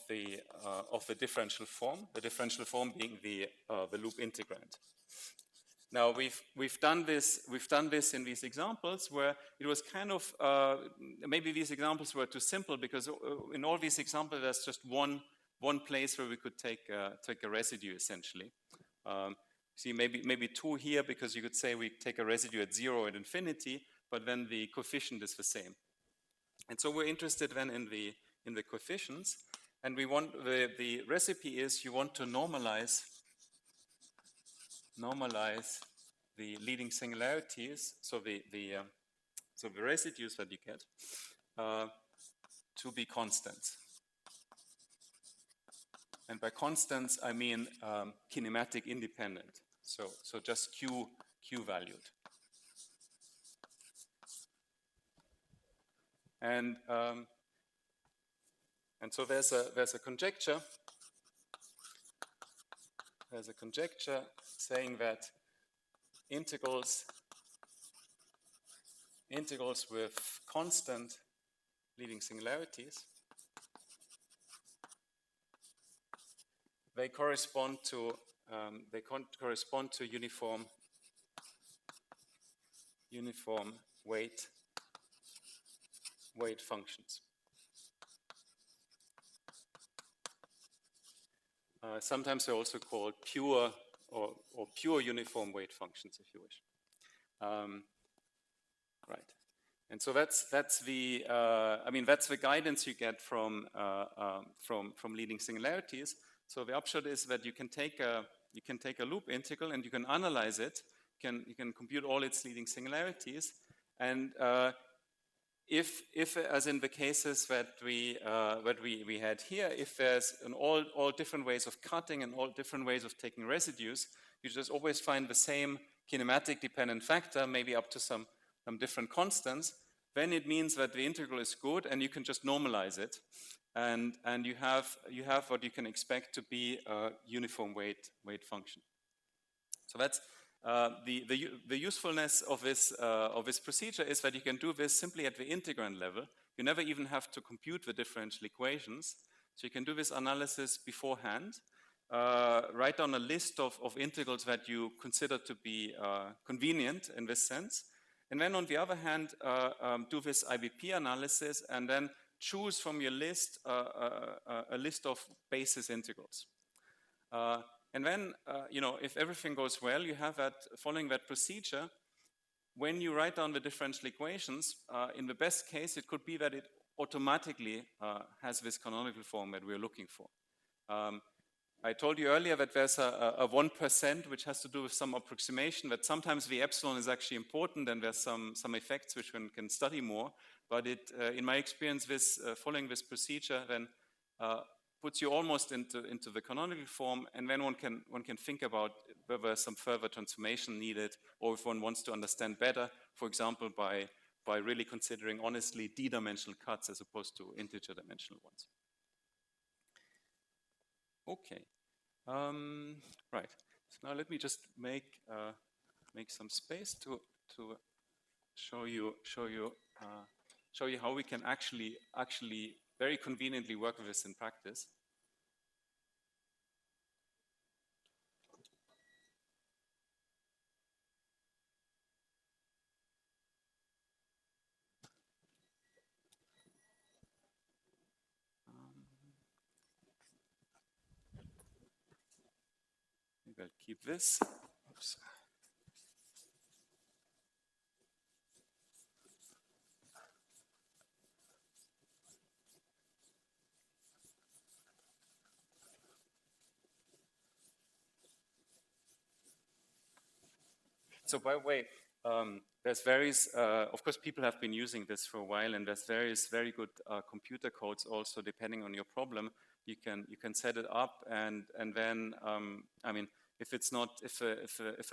the differential form. The differential form being the loop integrand. Now we've done this in these examples where it was kind of maybe these examples were too simple, because in all these examples there's just one place where we could take a residue essentially. See, maybe two here, because you could say we take a residue at 0 and infinity, but then the coefficient is the same. And so we're interested then in the coefficients, And we want the recipe is you want to normalize the leading singularities, so the residues that you get, to be constants. And by constants, I mean kinematic independent. So just Q valued. And so there's a conjecture. There's a conjecture saying that integrals with constant leading singularities, they correspond to uniform weight functions. Sometimes they're also called pure or pure uniform weight functions, if you wish. Right. And so that's the that's the guidance you get from leading singularities. So the upshot is that you can take a loop integral and you can analyze it. You can compute all its leading singularities, and if as in the cases that we had here, if there's all different ways of cutting and all different ways of taking residues, you just always find the same kinematic dependent factor, maybe up to some different constants. Then it means that the integral is good, and you can just normalize it, and you have what you can expect to be a uniform weight function. So that's the usefulness of this procedure is that you can do this simply at the integrand level. You never even have to compute the differential equations. So you can do this analysis beforehand, write down a list of integrals that you consider to be convenient in this sense, and then on the other hand, do this IBP analysis and then choose from your list a list of basis integrals. And then, if everything goes well, you have that, following that procedure, when you write down the differential equations, in the best case, it could be that it automatically has this canonical form that we're looking for. I told you earlier that there's a 1% which has to do with some approximation, that sometimes the epsilon is actually important and there's some effects which one can study more. But in my experience, following this procedure then puts you almost into the canonical form, and then one can think about whether some further transformation needed, or if one wants to understand better, for example, by really considering honestly d-dimensional cuts as opposed to integer dimensional ones. Okay, right. So now let me just make some space to show you how we can actually very conveniently work with this in practice. Maybe I'll keep this. Oops. So by the way, there's various, of course, people have been using this for a while, and there's various very good computer codes also, depending on your problem. You can set it up, and then, if it's not, if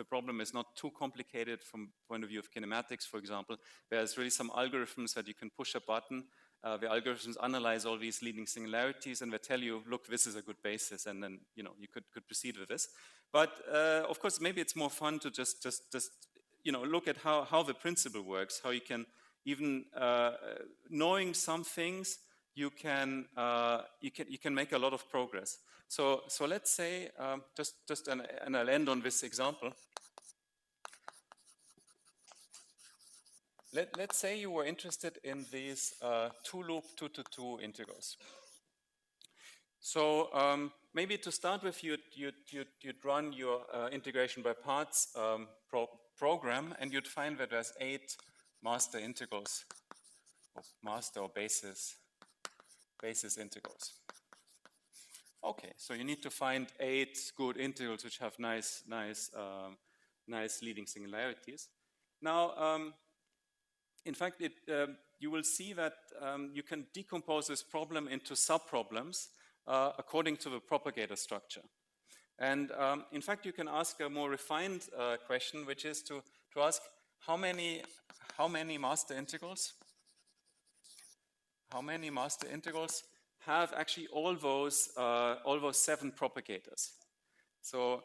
a problem is not too complicated from point of view of kinematics, for example, there's really some algorithms that you can push a button. The algorithms analyze all these leading singularities, and they tell you, look, this is a good basis, and then you could proceed with this. But of course, maybe it's more fun to just look at how the principle works, how you can even knowing some things, you can make a lot of progress. So let's say and I'll end on this example. Let's say you were interested in these two-loop 2-to-2 integrals. So maybe to start with, you'd run your integration by parts program, and you'd find that there's 8 master integrals, or master or basis integrals. Okay, so you need to find 8 good integrals which have nice leading singularities. Now, in fact, you will see that you can decompose this problem into subproblems according to the propagator structure. And in fact, you can ask a more refined question, which is to ask how many master integrals have actually all those 7 propagators. So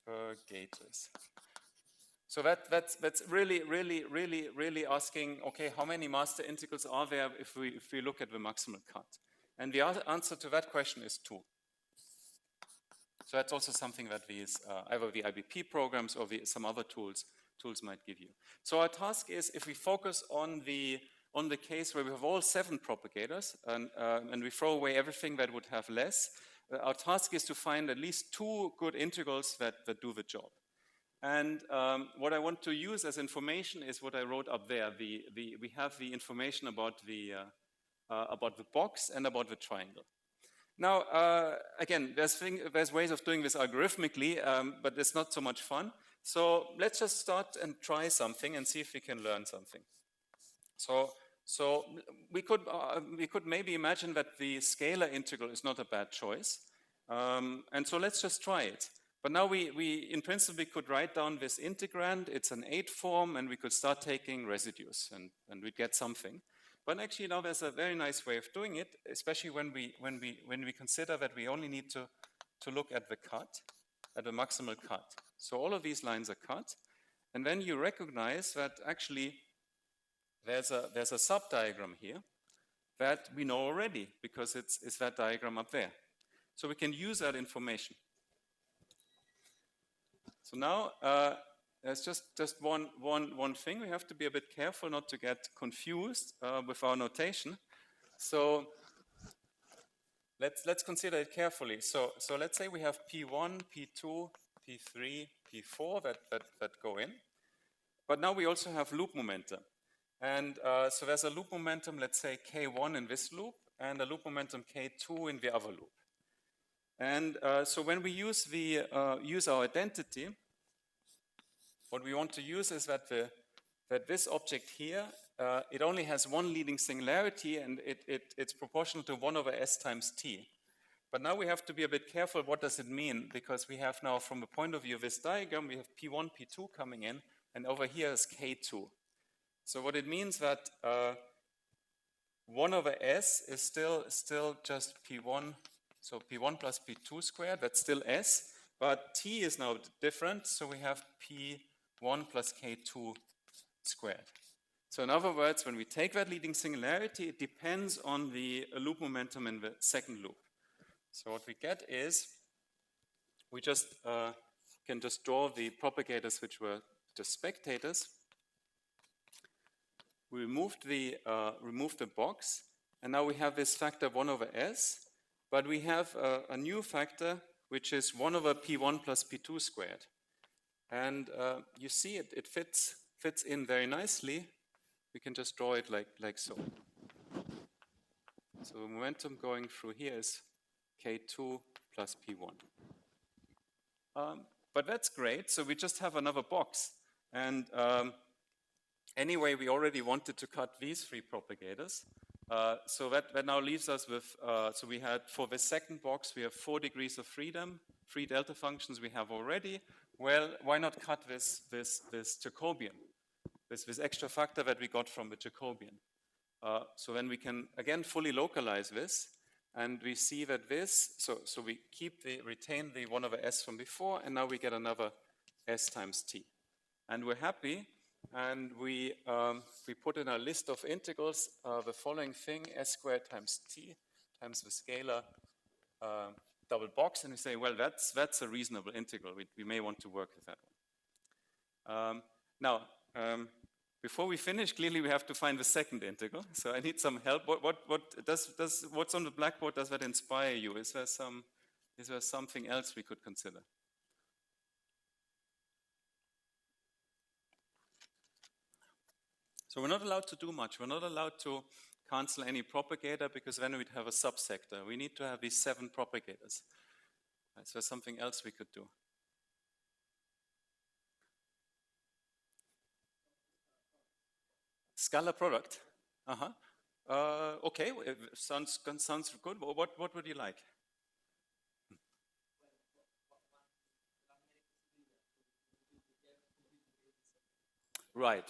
propagators. So that's really asking, okay, how many master integrals are there if we look at the maximal cut? And the answer to that question is 2. So that's also something that these either the IBP programs or some other tools might give you. So our task is, if we focus on the case where we have all 7 propagators and we throw away everything that would have less, our task is to find at least 2 good integrals that do the job. And what I want to use as information is what I wrote up there. We have the information about the box and about the triangle. Now, again, there's ways of doing this algorithmically, but it's not so much fun. So let's just start and try something and see if we can learn something. So we could maybe imagine that the scalar integral is not a bad choice. And so let's just try it. But now we in principle could write down this integrand. It's an 8 form, and we could start taking residues, and we'd get something. But actually now there's a very nice way of doing it, especially when we consider that we only need to look at the cut, at the maximal cut. So all of these lines are cut, and then you recognize that actually there's a subdiagram here that we know already because it's that diagram up there. So we can use that information. So now there's just one thing. We have to be a bit careful not to get confused with our notation. So let's consider it carefully. So let's say we have P1, P2, P3, P4 that go in. But now we also have loop momentum. And so there's a loop momentum, let's say K1 in this loop, and a loop momentum K2 in the other loop. And so when we use our identity, what we want to use is that this object here, it only has one leading singularity, and it's proportional to 1 over s times t. But now we have to be a bit careful. What does it mean? Because we have now, from the point of view of this diagram, we have P1, P2 coming in, and over here is K2. So what it means that 1 over s is still just P1. So P1 plus P2 squared, that's still S, but T is now different, so we have P1 plus K2 squared. So in other words, when we take that leading singularity, it depends on the loop momentum in the second loop. So what we get is, we just can just draw the propagators which were just spectators. We removed the box, and now we have this factor 1 over S, but we have a new factor, which is 1 over P1 plus P2 squared. And you see it fits in very nicely. We can just draw it like so. So the momentum going through here is K2 plus P1. But that's great. So we just have another box. And anyway, we already wanted to cut these 3 propagators. So that now leaves us with, so we had, for the second box, we have 4 degrees of freedom, 3 delta functions we have already. Well, why not cut this Jacobian, this extra factor that we got from the Jacobian? So then we can, again, fully localize this, and we see that so we retain the 1 over s from before, and now we get another s times t. And we're happy. And we put in our list of integrals the following thing: s squared times t times the scalar double box, and we say, well, that's a reasonable integral. We may want to work with that one. Now, before we finish, clearly we have to find the second integral. So I need some help. What's on the blackboard? Does that inspire you? Is there something else we could consider? So we're not allowed to do much. We're not allowed to cancel any propagator because then we'd have a subsector. We need to have these 7 propagators. Right, so something else we could do. Scalar product. Okay, sounds good. What would you like? Right.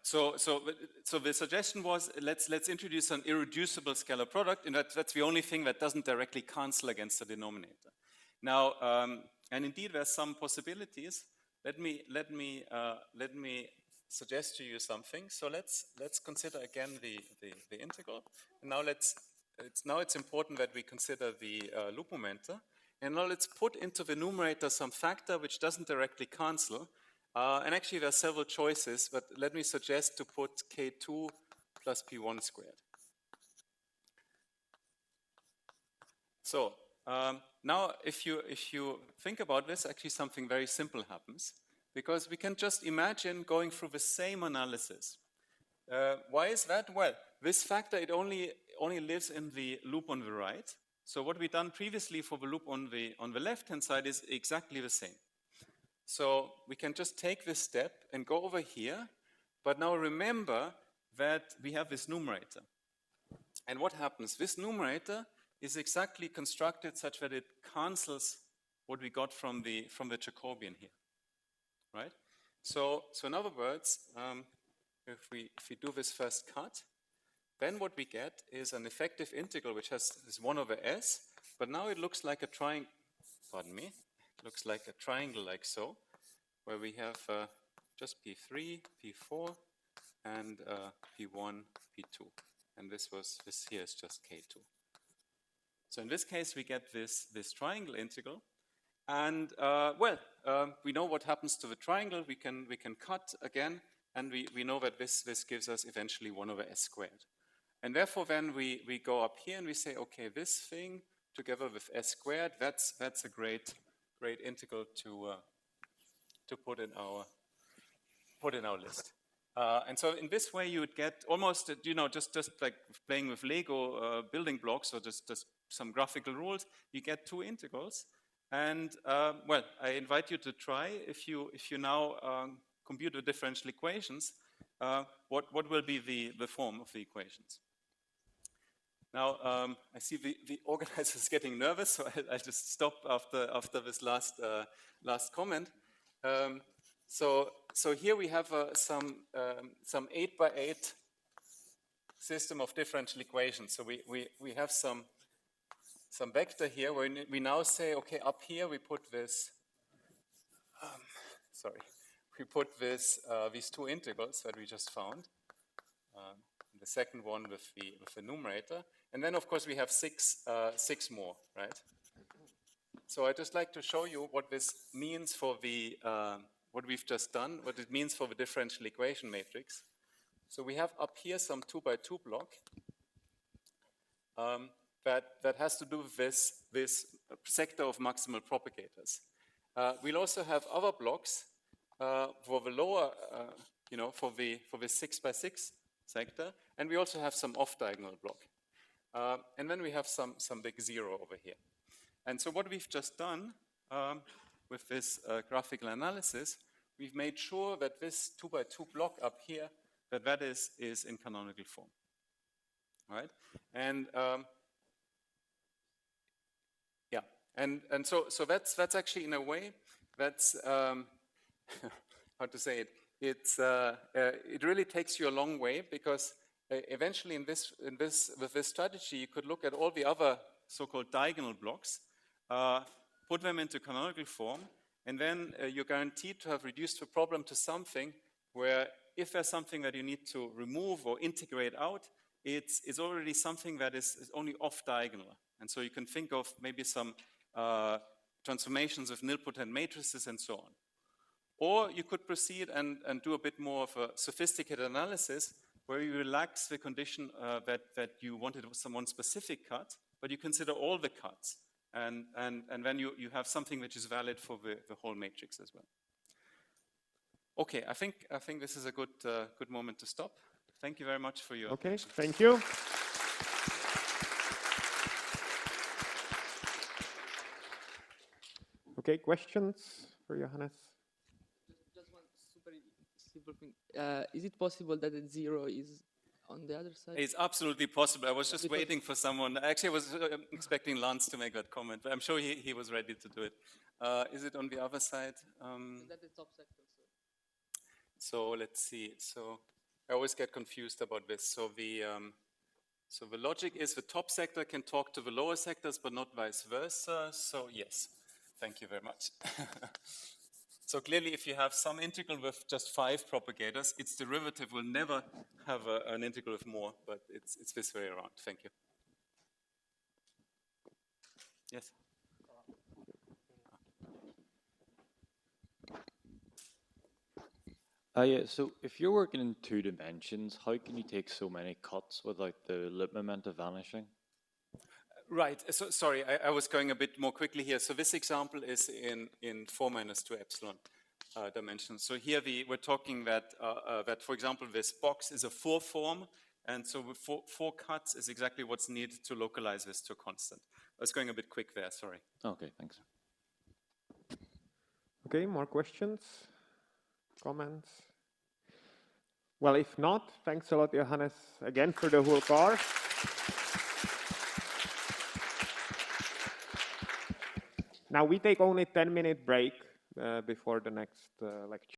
So the suggestion was let's introduce an irreducible scalar product, and that's the only thing that doesn't directly cancel against the denominator. Now, and indeed, there's some possibilities. Let me suggest to you something. So let's consider again the integral. And now it's important that we consider the loop momenta. And now let's put into the numerator some factor which doesn't directly cancel. And actually there are several choices, but let me suggest to put k2 plus p1 squared. So now if you think about this, actually something very simple happens, because we can just imagine going through the same analysis. Why is that? Well, this factor, it only lives in the loop on the right. So what we've done previously for the loop on the left-hand side is exactly the same. So we can just take this step and go over here, but now remember that we have this numerator. And what happens? This numerator is exactly constructed such that it cancels what we got from the Jacobian here, right? So in other words, if we do this first cut, then what we get is an effective integral which has this 1 over s, but now it looks like a triangle. Pardon me. Looks like a triangle like so, where we have just P3, P4, and P1, P2. And this here is just K2. So in this case, we get this triangle integral. And we know what happens to the triangle. We can cut again, and we know that this gives us eventually 1 over s squared. And therefore, then we go up here and we say, okay, this thing together with s squared, that's a great integral to put in our list. And so in this way you would get almost, just like playing with Lego building blocks or just some graphical rules, you get 2 integrals. And I invite you to try, if you now compute the differential equations, what will be the form of the equations. Now, I see the organizer is getting nervous, so I'll just stop after this last comment. So here we have some 8x8 system of differential equations. So we have some vector here where we now say, okay, up here we put this. We put these 2 integrals that we just found. The second one with the numerator, and then of course we have 6 more, right? So I'd just like to show you what this means for the what we've just done, what it means for the differential equation matrix. So we have up here some 2x2 block that has to do with this sector of maximal propagators. We'll also have other blocks for the lower, for the 6x6 sector, and we also have some off-diagonal block. And then we have some big 0 over here. And so what we've just done with this graphical analysis, we've made sure that this 2x2 block up here, that is in canonical form. All right? And and so that's actually in a way that's how to say it. It really takes you a long way, because eventually with this strategy you could look at all the other so-called diagonal blocks, put them into canonical form, and then you're guaranteed to have reduced the problem to something where if there's something that you need to remove or integrate out, it's already something that is only off-diagonal. And so you can think of maybe some transformations of nilpotent matrices and so on. Or you could proceed and do a bit more of a sophisticated analysis where you relax the condition that you wanted one specific cut, but you consider all the cuts. And then you have something which is valid for the whole matrix as well. Okay, I think this is a good moment to stop. Thank you very much for your Okay, attention. thank you. Okay, questions for Johannes? Just one super simple thing. Is it possible that the 0 is on the other side? It's absolutely possible. I was just Because- waiting for someone. Actually, I was expecting Lance to make that comment, but I'm sure he was ready to do it. Is it on the other side? Is that the top sector? So let's see. So I always get confused about this. So the logic is the top sector can talk to the lower sectors, but not vice versa. So yes, thank you very much. So clearly, if you have some integral with just 5 propagators, its derivative will never have an integral with more, but it's this way around. Thank you. Yes. Yeah, so if you're working in 2 dimensions, how can you take so many cuts without the loop momentum vanishing? Right. So sorry, I was going a bit more quickly here. So this example is in 4 minus 2 epsilon dimensions. So here we're talking that, for example, this box is a 4 form, and so with 4 cuts is exactly what's needed to localize this to a constant. I was going a bit quick there, sorry. Okay, thanks. Okay, more questions? Comments? Well, if not, thanks a lot, Johannes, again for the whole car. Now we take only 10-minute break before the next lecture.